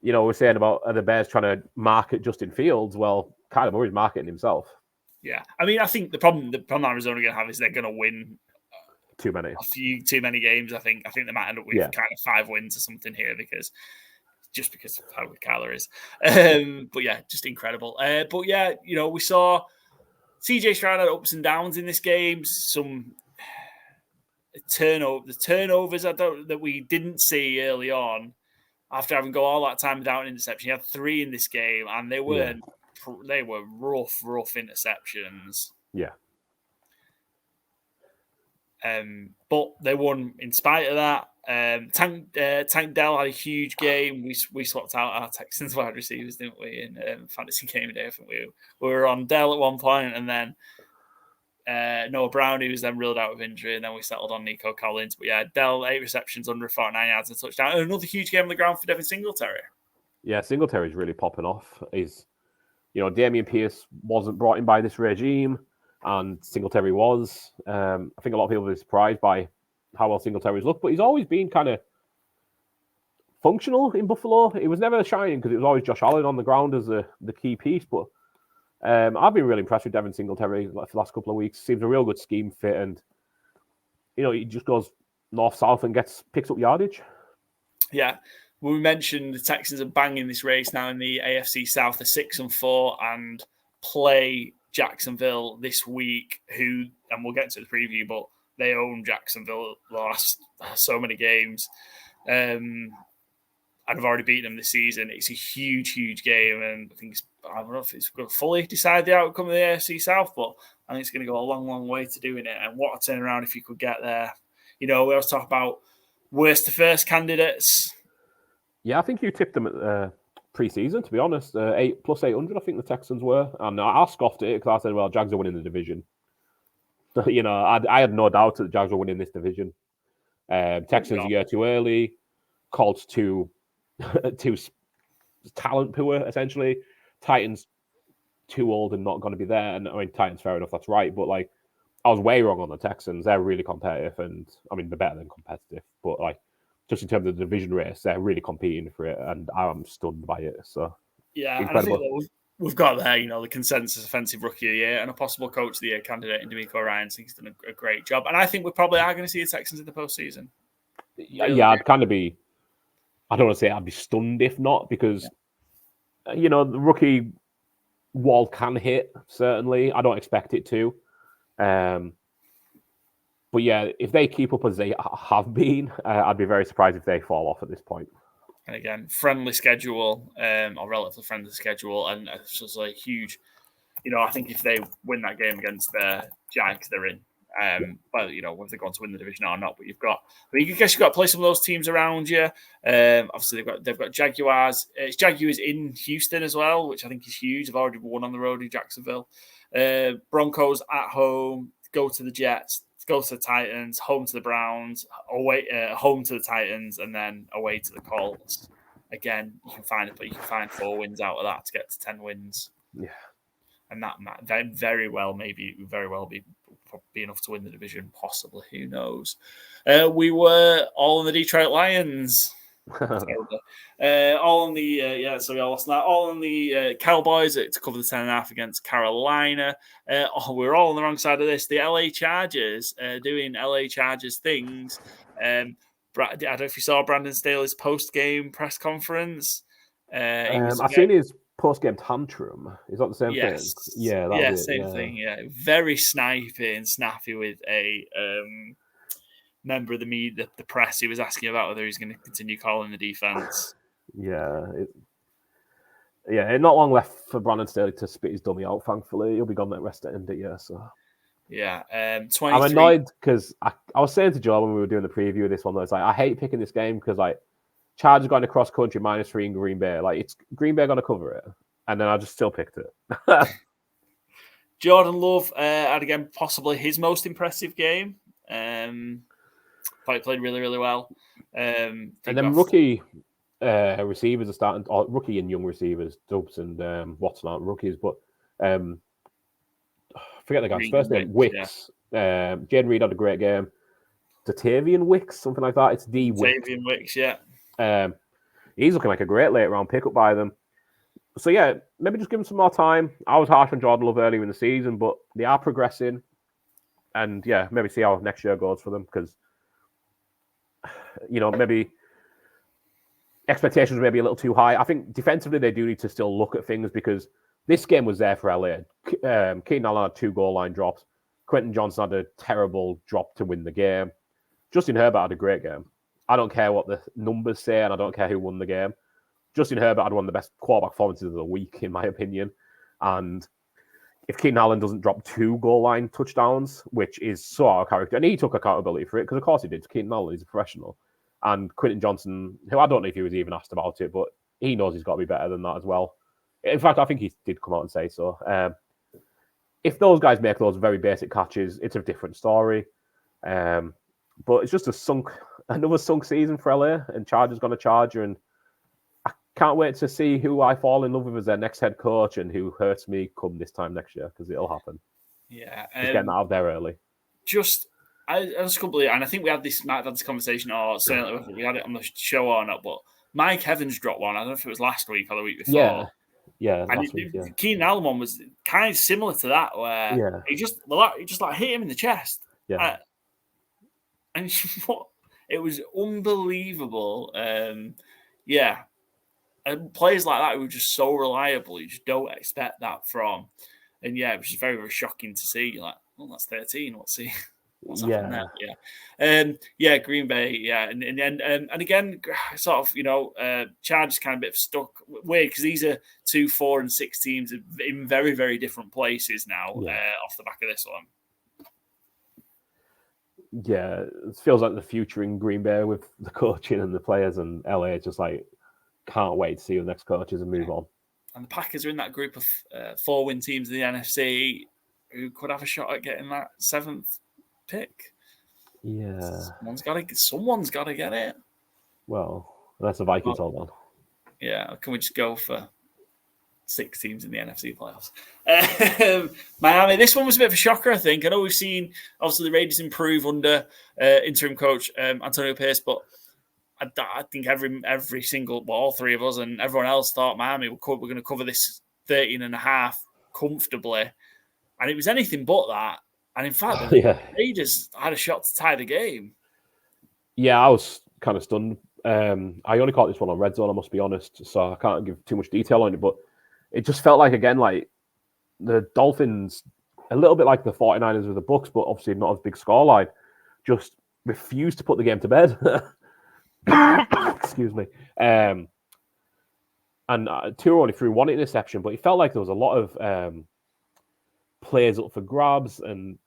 we're saying about the Bears trying to market Justin Fields. Well, Kyler Murray's marketing himself. Yeah, I mean, I think the problem Arizona are going to have is they're going to win too many too many games. I think they might end up with kind of 5 wins or something here because of how good Kyler is. But yeah, just incredible. But yeah, we saw CJ Stroud had ups and downs in this game. Some turnovers that we didn't see early on. After having go all that time without an interception, he had 3 in this game, and they were rough interceptions. Yeah. But they won in spite of that. Tank Dell had a huge game. We swapped out our Texans wide receivers, didn't we? In Fantasy Gameday, I think we were on Dell at one point, and then Noah Brown, who was then ruled out with injury, and then we settled on Nico Collins. But yeah, Dell, 8 receptions, 149 yards, and a touchdown. And another huge game on the ground for Devin Singletary. Yeah, Singletary's really popping off. Damian Pierce wasn't brought in by this regime, and Singletary was. I think a lot of people were surprised by how well Singletary's looked, but he's always been kind of functional in Buffalo. It was never shining because it was always Josh Allen on the ground as the key piece, but I've been really impressed with Devin Singletary for the last couple of weeks. Seems a real good scheme fit, and he just goes north-south and picks up yardage. Yeah. Well, we mentioned the Texans are banging this race now in the AFC South. They're 6-4 and play Jacksonville this week, and we'll get to the preview, but they own Jacksonville the last so many games. And have already beaten them this season. It's a huge, huge game, and I don't know if it's going to fully decide the outcome of the AFC South, but I think it's going to go a long, long way to doing it. And what a turnaround if you could get there. We always talk about worst to first candidates. Yeah, I think you tipped them at pre-season, to be honest. 8 + 800, I think the Texans were. And I scoffed at it because I said, well, Jags are winning the division. I had no doubt that the Jags were winning this division. Texans a year too early. Colts too talent poor, essentially. Titans too old and not going to be there. And I mean, Titans, fair enough, that's right. But I was way wrong on the Texans. They're really competitive, and I mean, they're better than competitive. But just in terms of the division race, they're really competing for it, and I'm stunned by it. So yeah, incredible. And I think we've got there, the consensus offensive rookie of the year and a possible coach of the year candidate in D'Amico Ryans. I think he's done a great job, and I think we probably are going to see the Texans in the postseason. Really I'd kind of be. I don't want to say I'd be stunned if not, because the rookie wall can hit, certainly. I don't expect it to. But yeah, if they keep up as they have been, I'd be very surprised if they fall off at this point. And again, friendly schedule, or relatively friendly schedule, and it's just a huge, I think if they win that game against the Jags, they're in. But whether they're going to win the division or not, but you've got to play some of those teams around you. Obviously they've got Jaguars. It's Jaguars in Houston as well, which I think is huge. They've already won on the road in Jacksonville. Broncos at home, go to the Jets, go to the Titans, home to the Browns, away home to the Titans, and then away to the Colts. Again, you can find 4 wins out of that to get to 10 wins. Yeah, and that very well be enough to win the division, possibly. Who knows? We were all in the Detroit Lions. All on the so we all lost that. All on the Cowboys to cover the 10.5 against Carolina. We're all on the wrong side of this. The LA Chargers doing LA Chargers things. I don't know if you saw Brandon Staley's post-game press conference. I've seen his post-game tantrum. Is that the same thing? Yeah, same thing. Yeah, very snappy with a member of the media, the press. He was asking about whether he's going to continue calling the defense. Not long left for Brandon Staley to spit his dummy out. Thankfully, he'll be gone the rest of the end of the year. So yeah, I'm annoyed because I was saying to Joe when we were doing the preview of this one, it's I hate picking this game because Chargers going across country -3 in Green Bay. It's Green Bay going to cover it, and then I just still picked it. Jordan Love had again possibly his most impressive game. Played really, really well. And then rookie receivers are starting, or rookie and young receivers, Dubs and Watson aren't rookies, but forget the guy's first name, Wicks. Yeah. Jaden Reed had a great game. Datavian Wicks, something like that. It's D. Wicks. Datavian Wicks, yeah. He's looking like a great late round pickup by them. So yeah, maybe just give them some more time. I was harsh on Jordan Love earlier in the season, but they are progressing. And yeah, maybe see how next year goes for them because, maybe expectations may be a little too high. I think defensively they do need to still look at things because this game was there for LA. Keenan Allen had 2 goal line drops. Quentin Johnson had a terrible drop to win the game. Justin Herbert had a great game. I don't care what the numbers say, and I don't care who won the game. Justin Herbert had one of the best quarterback performances of the week, in my opinion. And if Keenan Allen doesn't drop 2 goal line touchdowns, which is so out of character, and he took accountability for it, because of course he did. Keenan Allen is a professional. And Quentin Johnson, who I don't know if he was even asked about it, but he knows he's got to be better than that as well. In fact, I think he did come out and say so. If those guys make those very basic catches, it's a different story. But it's just another sunk season for LA, and Chargers going to Charger, and I can't wait to see who I fall in love with as their next head coach and who hurts me come this time next year, because it'll happen. Yeah. Just getting that out there early. I just couldn't believe it. And I think might have had this conversation, or certainly we had it on the show or not, but Mike Evans dropped one. I don't know if it was last week or the week before. Yeah. And the Keenan Allen one was kind of similar to that, where he just hit him in the chest. Yeah. And it was unbelievable. And players like that who are just so reliable, you just don't expect that from. And it was just very, very shocking to see. You're like, oh, that's 13. What's happened there? Green Bay, and again, sort of, Chargers kind of a bit stuck. Weird because these are 2, 4, and 6 teams in very, very different places now. Off the back of this one. Yeah, it feels like the future in Green Bay with the coaching and the players, and LA just like can't wait to see the next coaches and move on. And the Packers are in that group of 4-win teams in the NFC who could have a shot at getting that 7th pick. Yeah, someone's got to get it. Well, unless the Vikings hold on. Yeah, can we just go for 6 teams in the NFC playoffs? Miami, this one was a bit of a shocker, I think. I know we've seen, obviously, the Raiders improve under interim coach Antonio Pierce, but I think every single, all 3 of us and everyone else thought Miami we're going to cover this 13.5 comfortably. And it was anything but that. And in fact, the Raiders had a shot to tie the game. Yeah, I was kind of stunned. I only caught this one on Red Zone, I must be honest, so I can't give too much detail on it, but it just felt like, again, like the Dolphins, a little bit like the 49ers with the Bucs, but obviously not as big scoreline, just refused to put the game to bed. Excuse me. And Tua only threw 1 interception, but it felt like there was a lot of plays up for grabs, and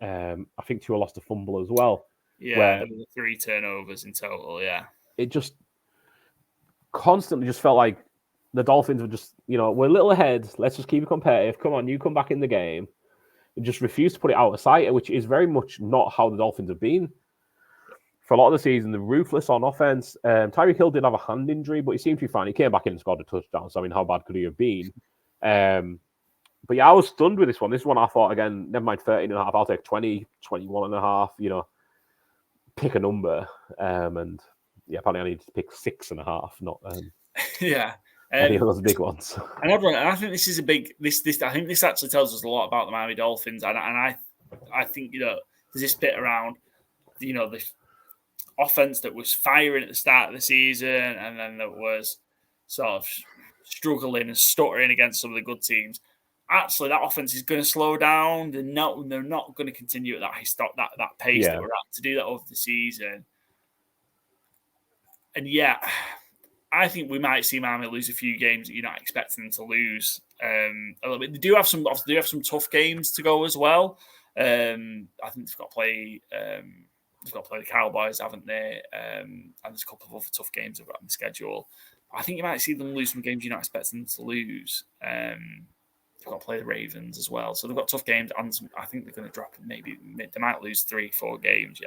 I think Tua lost a fumble as well. Yeah, there were 3 turnovers in total, It just constantly just felt like the Dolphins were just, we're a little ahead. Let's just keep it competitive. Come on, you come back in the game. And just refuse to put it out of sight, which is very much not how the Dolphins have been. For a lot of the season, they're ruthless on offense. Tyreek Hill did have a hand injury, but he seemed to be fine. He came back in and scored a touchdown. So, how bad could he have been? But I was stunned with this one. This one I thought, again, never mind 13.5. I'll take 20, 21.5, pick a number. And apparently I need to pick 6.5, not any of those big ones. And I think this is a big. This I think this actually tells us a lot about the Miami Dolphins, and I think there's this bit around the offense that was firing at the start of the season, and then that was sort of struggling and stuttering against some of the good teams. Actually, that offense is going to slow down. They're not going to continue at that pace that we're at to do that over the season. And I think we might see Miami lose a few games that you're not expecting them to lose. A little bit. They do have some tough games to go as well. I think they've got to play. They've got to play the Cowboys, haven't they? And there's a couple of other tough games they've got on the schedule. I think you might see them lose some games you're not expecting them to lose. They've got to play the Ravens as well, so they've got tough games. And I think they're going to drop. Maybe they might lose 3-4 games.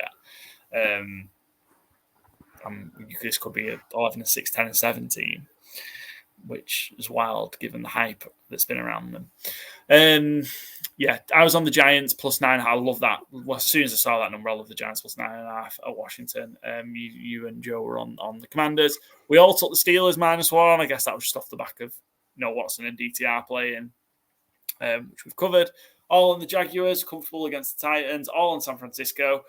This could be a 11-6, 10-7 which is wild given the hype that's been around them. I was on the Giants +9. I love that. Well, as soon as I saw that number, I love the Giants +9.5 at Washington. You and Joe were on the Commanders. We all took the Steelers -1. I guess that was just off the back of Watson and DTR playing, which we've covered. All on the Jaguars, comfortable against the Titans. All on San Francisco.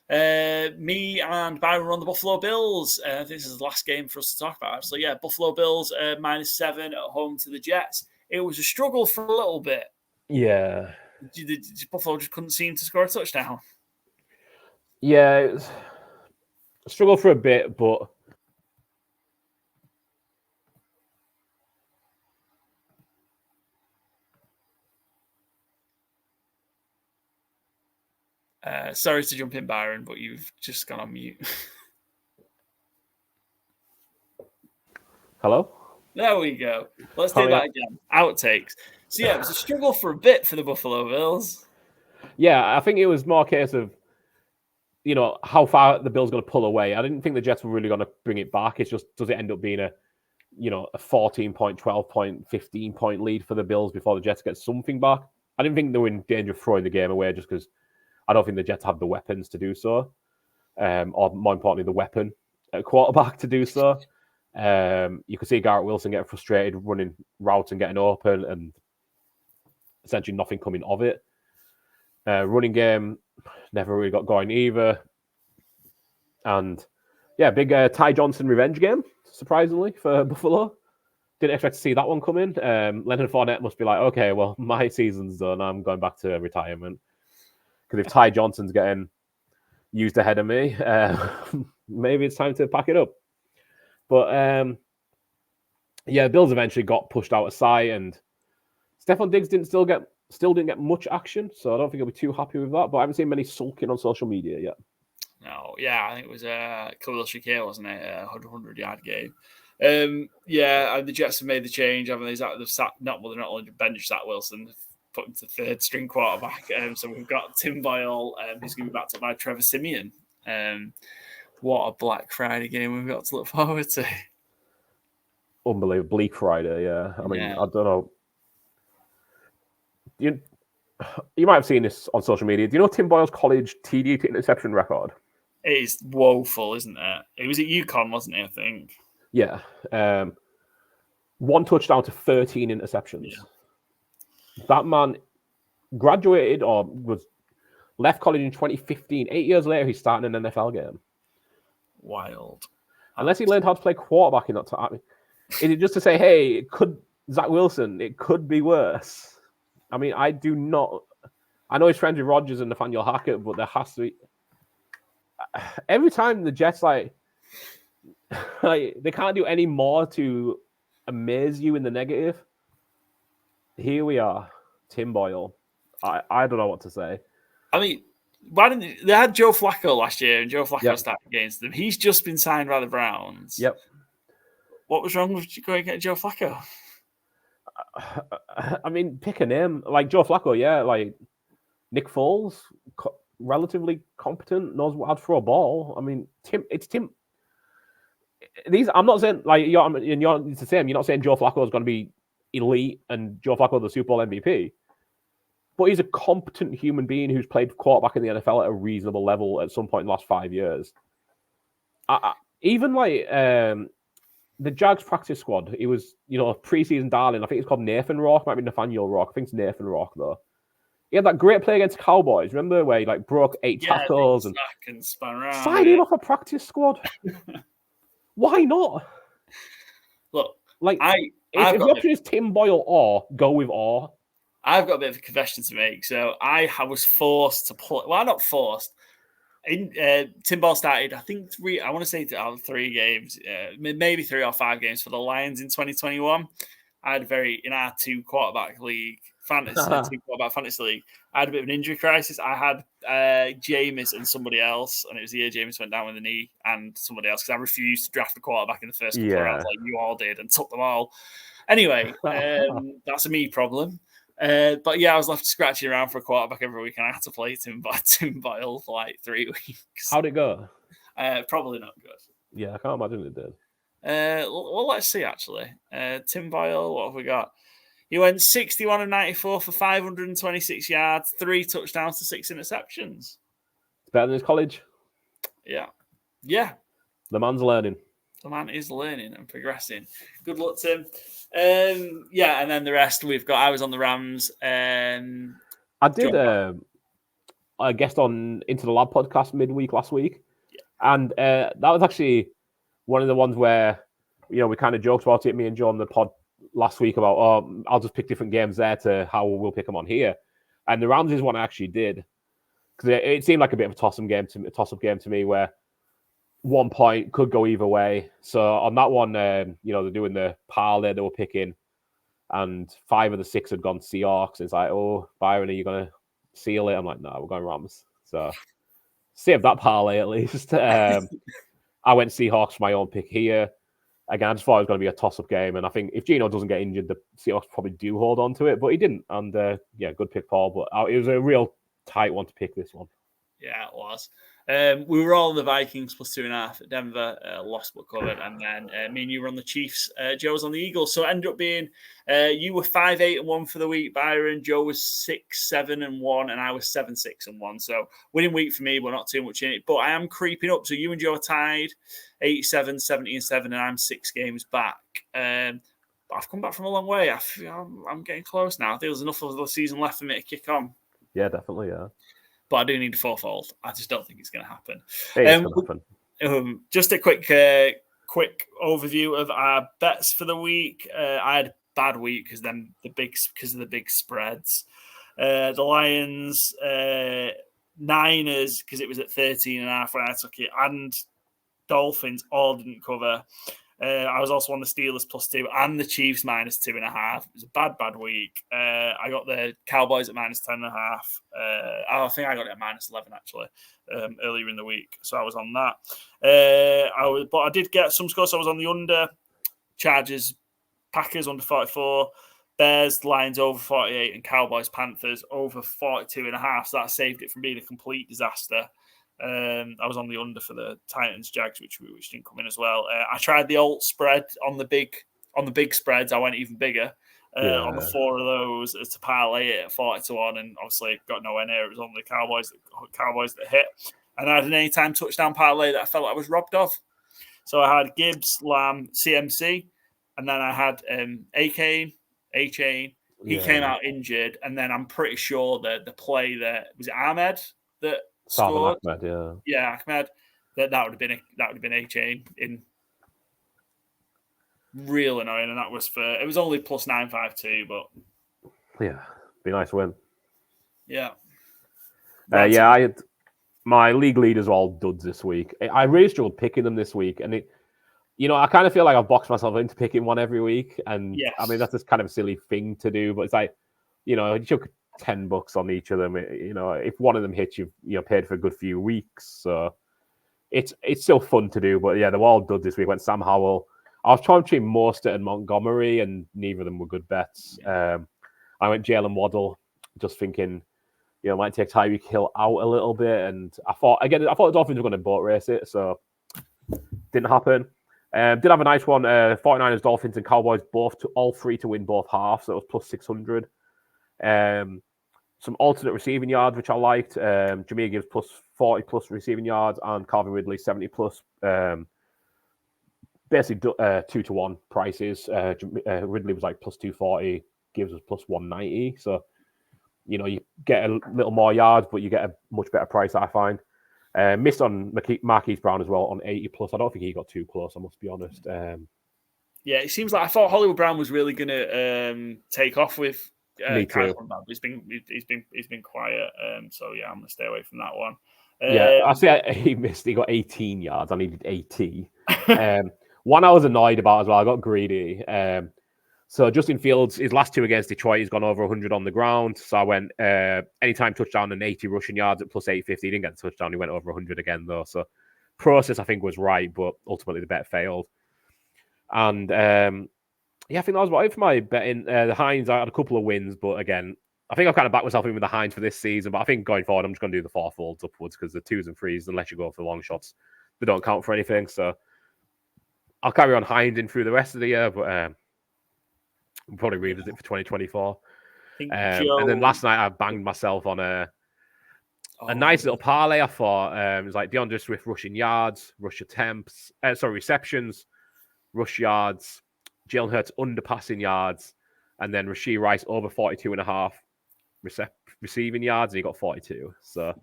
Me and Byron were on the Buffalo Bills. This is the last game for us to talk about, actually. Yeah, Buffalo Bills -7 at home to the Jets. It was a struggle for a little bit. Yeah. Buffalo just couldn't seem to score a touchdown. Yeah, it was a struggle for a bit, but sorry to jump in, Byron, but you've just gone on mute. Hello? There we go. Let's do that again. Outtakes. So, yeah, it was a struggle for a bit for the Buffalo Bills. Yeah, I think it was more a case of, how far the Bills going to pull away. I didn't think the Jets were really going to bring it back. It's just, does it end up being a 14-point, 12-point, 15-point lead for the Bills before the Jets get something back? I didn't think they were in danger of throwing the game away just because I don't think the Jets have the weapons to do so. Or more importantly, the weapon at quarterback to do so. You could see Garrett Wilson getting frustrated, running routes and getting open, and essentially nothing coming of it. Running game never really got going either. And yeah, big Ty Johnson revenge game, surprisingly, for Buffalo. Didn't expect to see that one coming. Leonard Fournette must be like, okay, well, my season's done. I'm going back to retirement. Because if Ty Johnson's getting used ahead of me, maybe it's time to pack it up. But Bills eventually got pushed out of sight, and Stephon Diggs still didn't get much action, so I don't think I'll be too happy with that. But I haven't seen many sulking on social media yet. No, yeah, I think it was Khalil Shakir, wasn't it? A 100-yard game. The Jets have made the change, haven't they? They're not only benched Zach Wilson, they've put him to third string quarterback. So we've got Tim Boyle, who's going to be backed up by Trevor Siemian. What a Black Friday game we've got to look forward to. Unbelievable. Bleak Friday, yeah. I mean, I don't know. You might have seen this on social media. Do you know Tim Boyle's college TD to interception record? It is woeful, isn't it? It was at UConn, wasn't it, I think? Yeah. 1 touchdown to 13 interceptions. Yeah. That man graduated or was left college in 2015. 8 years later, he's starting an NFL game. Wild. Unless he learned how to play quarterback in that time. Is it just to say, hey, Zach Wilson, it could be worse? I mean, I know he's friends with Rodgers and Nathaniel Hackett, but there has to be... Every time the Jets, they can't do any more to amaze you in the negative. Here we are, Tim Boyle. I don't know what to say. I mean, they had Joe Flacco last year, and Joe Flacco started against them. He's just been signed by the Browns. Yep. What was wrong with going to get Joe Flacco? I mean, pick a name. Like Joe Flacco, yeah. Like Nick Foles, relatively competent, knows how to throw a ball. I mean, it's Tim. I'm not saying, it's the same. You're not saying Joe Flacco is going to be elite and Joe Flacco the Super Bowl MVP. But he's a competent human being who's played quarterback in the NFL at a reasonable level at some point in the last 5 years. Even the Jags practice squad, he was, a preseason darling. I think it's called Nathan Rourke. Might be Nathaniel Rourke. I think it's Nathan Rourke, though. He had that great play against Cowboys. Remember where he broke 8 tackles and spun around. Sign him off a practice squad. Why not? Look, if the option is Tim Boyle or go with or, I've got a bit of a confession to make. So I was forced to play. Well, not forced. Tim Boyle started, I think, 3 games, maybe 3 or 5 games for the Lions in 2021. I had in our 2 quarterback league, fantasy league, I had a bit of an injury crisis. I had Jameis and somebody else, and it was the year Jameis went down with a knee and somebody else because I refused to draft the quarterback in the first couple of rounds like you all did and took them all. Anyway, that's a me problem. But yeah, I was left scratching around for a quarterback every week, and I had to play Tim Boyle for 3 weeks. How'd it go? Probably not good. Yeah, I can't imagine it did. Well, let's see, actually. Tim Boyle, what have we got? He went 61 of 94 for 526 yards, 3 touchdowns to 6 interceptions. It's better than his college. Yeah. Yeah. The man's learning. The man is learning and progressing. Good luck to him. And then the rest we've got. I was on the Rams. I did a guest on Into the Lab podcast midweek last week, and that was actually one of the ones where we kind of joked about it, me and Joe on the pod last week about I'll just pick different games there to how we'll pick them on here, and the Rams is one I actually did because it seemed like a bit of a toss-up game to me where 1 point could go either way. So on that one, they're doing the parlay they were picking, and 5 of the 6 had gone Seahawks. It's like, oh, Byron, are you going to seal it? I'm like, no, we're going Rams. So save that parlay at least. I went Seahawks for my own pick here. Again, I just thought it was going to be a toss-up game. And I think if Geno doesn't get injured, the Seahawks probably do hold on to it. But he didn't. And good pick, Paul. But it was a real tight one to pick, this one. Yeah, it was. We were all on the Vikings plus 2.5 at Denver, lost but covered. And then me and you were on the Chiefs. Joe was on the Eagles. So it ended up being you were 5-8-1 for the week, Byron. Joe was 6-7-1, and I was 7-6-1. So winning week for me, but not too much in it. But I am creeping up. So you and Joe are tied 87, 70-7, and I'm 6 games back. But I've come back from a long way. I'm getting close now. I think there's enough of the season left for me to kick on. Yeah, definitely, yeah. But I do need a FourFold. I just don't think it's going to happen. It's going to happen. Just a quick overview of our bets for the week. I had a bad week because of the big spreads. The Lions, Niners because it was at 13.5 when I took it, and Dolphins all didn't cover. I was also on the Steelers +2 and the Chiefs -2.5. It was a bad week. I got the Cowboys at -10.5. I think I got it at -11 actually earlier in the week, so I was on that. But I did get some scores. So I was on the under. Chargers, Packers under 44. Bears, Lions over 48, and Cowboys, Panthers over 42.5. So that saved it from being a complete disaster. I was on the under for the Titans Jags, which didn't come in as well. I tried the alt spread on the big spreads. I went even bigger on the 4 of those to parlay it at 40-1, and obviously got nowhere near. It was only the Cowboys that hit, and I had an anytime touchdown parlay that I felt I was robbed of. So I had Gibbs, Lamb, CMC, and then I had A-Chain. He came out injured, and then I'm pretty sure that the play that was it Ahmed that scored. Ahmed, Ahmed. That would have been A-Chain in real annoying, and that was it was only plus 952, but be a nice win. Yeah. I had my league leaders were all duds this week. I really struggled picking them this week, and I kind of feel like I've boxed myself into picking one every week, and I mean that's just kind of a silly thing to do, but it's like you chuck $10 on each of them. If one of them hits, you've paid for a good few weeks, so it's still fun to do. But yeah, they were all duds this week. Went Sam Howell. I was trying between Mostert and Montgomery, and neither of them were good bets. I went Jalen Waddle, just thinking, might take Tyreek Hill out a little bit, and I thought the Dolphins were going to boat race it, so didn't happen. Did have a nice one. 49ers, Dolphins, and Cowboys all three to win both halves. So it was plus 600. Some alternate receiving yards, which I liked. Jameer Gibbs plus 40 plus receiving yards, and Calvin Ridley 70 plus. Basically 2-1 prices. Ridley was like plus 240. Gibbs was plus 190. So you get a little more yards, but you get a much better price, I find. Missed on Marquise Brown as well on 80 plus. I don't think he got too close, I must be honest. It seems like I thought Hollywood Brown was really going to take off with. Me too. He's been quiet, so yeah, I'm going to stay away from that one. I see he missed. He got 18 yards. I needed 80. One I was annoyed about as well. I got greedy. So Justin Fields, his last 2 against Detroit, he's gone over 100 on the ground. So I went anytime touchdown and 80 rushing yards at plus 850. He didn't get the touchdown. He went over 100 again, though. So process, I think, was right, but ultimately the bet failed. And I think that was about it for my betting. The Hines, I had a couple of wins, but again, I think I've kind of backed myself in with the Hines for this season. But I think going forward, I'm just going to do the FourFolds upwards because the 2s and 3s, unless you go for the long shots, they don't count for anything. So I'll carry on Hines in through the rest of the year, but we'll probably revisit for 2024. And then last night I banged myself on a nice little parlay, I thought. It was like DeAndre Swift rushing yards, rush attempts, receptions, rush yards, Jalen Hurts under passing yards, and then Rashee Rice over 42.5 receiving yards, and he got 42. So,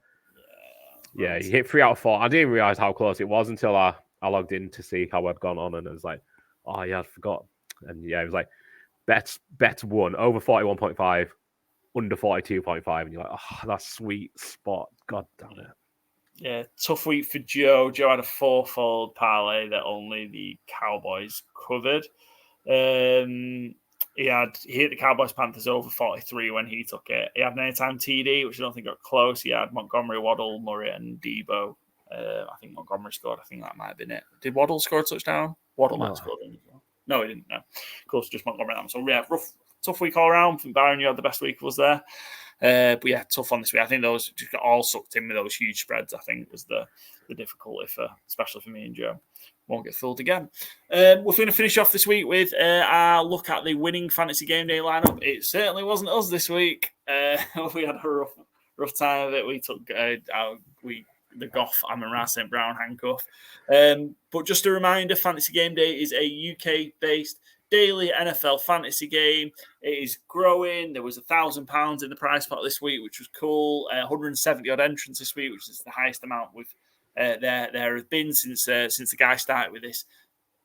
yeah, he hit 3 out of 4. I didn't realize how close it was until I logged in to see how I'd gone on, and I was like, oh, yeah, I forgot. And yeah, it was like, bets 1 over 41.5, under 42.5, and you're like, oh, that's sweet spot. God damn it. Yeah, tough week for Joe. Joe had a 4-fold parlay that only the Cowboys covered. He hit the Cowboys Panthers over 43 when he took it. He had an anytime TD, which I don't think got close. He had Montgomery, Waddle, Murray, and Debo. I think Montgomery scored. I think that might have been it. Did Waddle score a touchdown? Waddle might have scored. No, he didn't. No, of course, just Montgomery. So yeah, tough week all around. I think Byron, you had the best week was there. But yeah, tough on this week. I think those just got all sucked in with those huge spreads. I think was the difficulty especially for me and Joe. Won't get fooled again. We're going to finish off this week with our look at the winning Fantasy Game Day lineup. It certainly wasn't us this week. We had a rough time of it. We took the Goff Amon-Ra St. Brown handcuff. But just a reminder, Fantasy Game Day is a UK-based daily NFL fantasy game. It is growing. There was £1,000 in the prize pot this week, which was cool. 170 odd entrants this week, which is the highest amount there have been since the guy started with this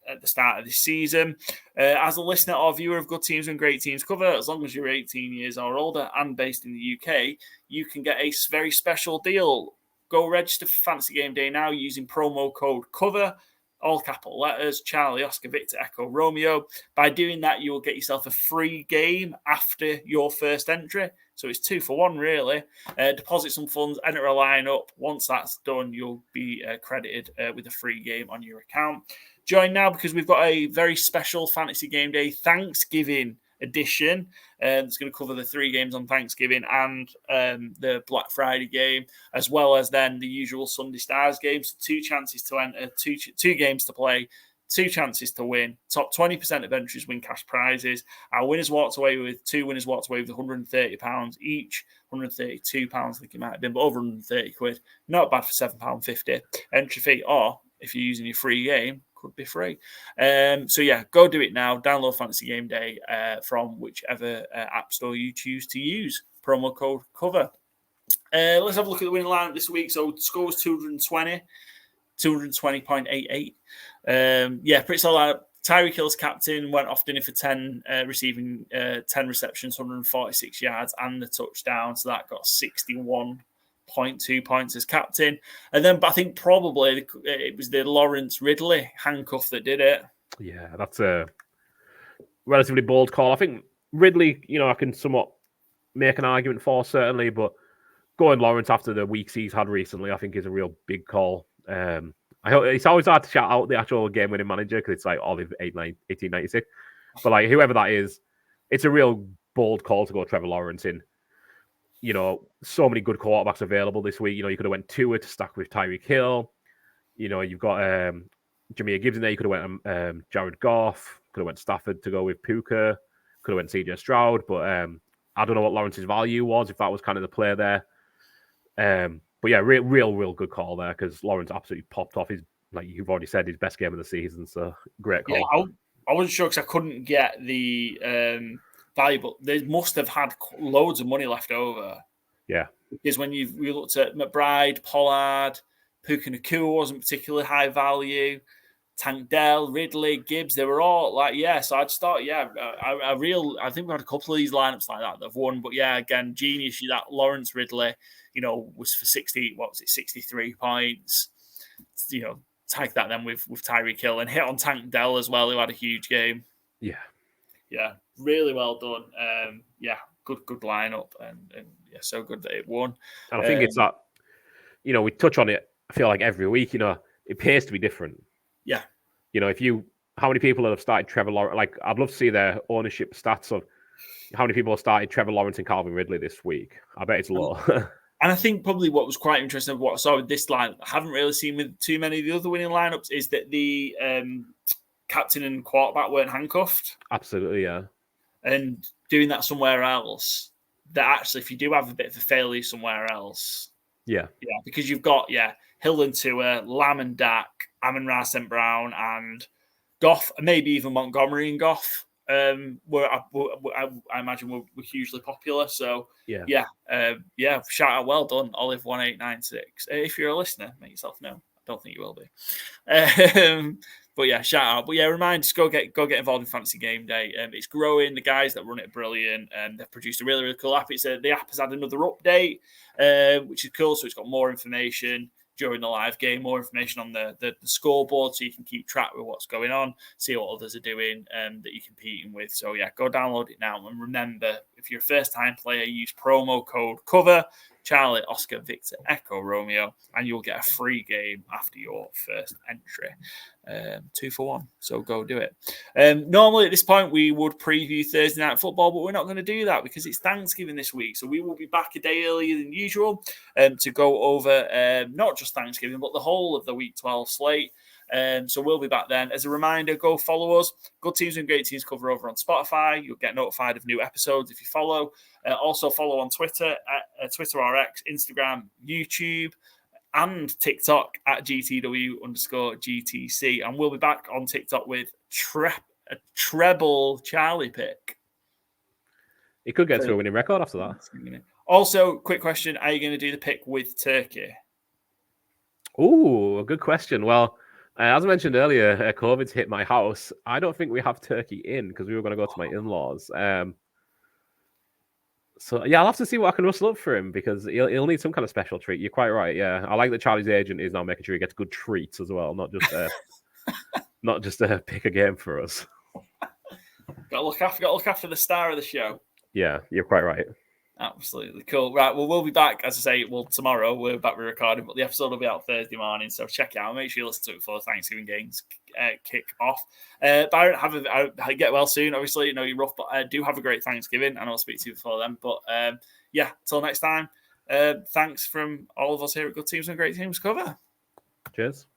at the start of this season. As a listener or viewer of Good Teams and Great Teams cover, as long as you're 18 years or older and based in the UK, you can get a very special deal. Go register for Fantasy Game Day now using promo code COVER, all capital letters, Charlie, Oscar, Victor, Echo, Romeo. By doing that, you will get yourself a free game after your first entry. So it's 2 for 1, really. Deposit some funds, enter a lineup. Once that's done, you'll be credited with a free game on your account. Join now because we've got a very special Fantasy Game Day Thanksgiving edition. It's going to cover the 3 games on Thanksgiving and the Black Friday game, as well as then the usual Sunday Stars games. 2 chances to enter, two games to play, 2 chances to win. Top 20% of entries win cash prizes. Our winners walked away with £130 each. £132, I think it might have been, but over 130 quid. Not bad for £7.50 entry fee, or if you're using your free game, could be free. So yeah, go do it now. Download Fantasy Game Day from whichever app store you choose to use. Promo code COVER. Let's have a look at the winning lineup this week. So score was 220.88. Yeah, pretty solid. Tyreek Hill's captain went off dinner for 10, receiving 10 receptions, 146 yards, and the touchdown. So that got 61.2 points as captain. And then, but I think probably it was the Lawrence Ridley handcuff that did it. Yeah, that's a relatively bold call. I think Ridley, I can somewhat make an argument for, certainly, but going Lawrence after the weeks he's had recently, I think is a real big call. It's always hard to shout out the actual game-winning manager because it's like Olive 1896. But like whoever that is, it's a real bold call to go Trevor Lawrence in. So many good quarterbacks available this week. You could have went Tua to stack with Tyreek Hill. You've got Jahmyr Gibbs in there. You could have went Jared Goff. Could have went Stafford to go with Puka. Could have went CJ Stroud. But I don't know what Lawrence's value was, if that was kind of the play there. But yeah, real good call there because Lawrence absolutely popped off his, like you've already said, his best game of the season. So great call. Yeah, I wasn't sure because I couldn't get the valuable. They must have had loads of money left over. Yeah, because when we looked at McBride, Pollard, Puka Nacua wasn't particularly high value. Tank Dell, Ridley, Gibbs, they were all like, yeah. So I just thought, yeah, I think we had a couple of these lineups like that have won. But yeah, again, genius. That Lawrence Ridley, was for 63 points. Tag that then with Tyreek Hill and hit on Tank Dell as well, who had a huge game. Yeah, really well done. Good lineup, and yeah, so good that it won. And I think it's that, we touch on it. I feel like every week, it pays to be different. Yeah. How many people have started Trevor Lawrence? Like, I'd love to see their ownership stats of how many people have started Trevor Lawrence and Calvin Ridley this week. I bet it's low. And I think probably what was quite interesting of what I saw with this line, I haven't really seen with too many of the other winning lineups, is that the captain and quarterback weren't handcuffed. Absolutely, yeah. And doing that somewhere else, that actually, if you do have a bit of a failure somewhere else, Yeah. Yeah, because you've got, Hill and Tua, Lamb and Dak, Amon-Ra St. Brown, and Goff, and maybe even Montgomery and Goff. I imagine were hugely popular. So, shout out. Well done, Olive1896. If you're a listener, make yourself know. I don't think you will be. But yeah, shout out. But yeah, remind, just go get involved in Fantasy Game Day. It's growing. The guys that run it are brilliant, and they've produced a really, really cool app. The app has had another update, which is cool. So it's got more information during the live game, more information on the scoreboard, so you can keep track with what's going on, see what others are doing that you're competing with. So yeah, go download it now. And remember, if you're a first-time player, use promo code COVER, Charlie, Oscar, Victor, Echo, Romeo, and you'll get a free game after your first entry. 2 for 1. So go do it. Normally at this point, we would preview Thursday Night Football, but we're not going to do that because it's Thanksgiving this week. So we will be back a day earlier than usual to go over not just Thanksgiving, but the whole of the Week 12 slate. So we'll be back then. As a reminder, go follow us. Good Teams and Great Teams cover over on Spotify. You'll get notified of new episodes if you follow. Also follow on Twitter, at Twitter or X, Instagram, YouTube, and TikTok at GTW_GTC. And we'll be back on TikTok with a treble Charlie pick. He could get to a winning record after that. Also, quick question. Are you going to do the pick with turkey? Ooh, a good question. Well, as I mentioned earlier, COVID's hit my house. I don't think we have turkey in because we were going to go to my in-laws. So, yeah, I'll have to see what I can rustle up for him because he'll need some kind of special treat. You're quite right, yeah. I like that Charlie's agent is now making sure he gets good treats as well, not just pick a game for us. Got to look after the star of the show. Yeah, you're quite right. Absolutely cool. Right, well, we'll be back, as I say, tomorrow. We're back with recording, but the episode will be out Thursday morning, so check it out. Make sure you listen to it before Thanksgiving games kick off. Byron, get well soon. Obviously, you know you're rough, but do have a great Thanksgiving, and I'll speak to you before then. But till next time, thanks from all of us here at Good Teams and Great Teams Cover. Cheers.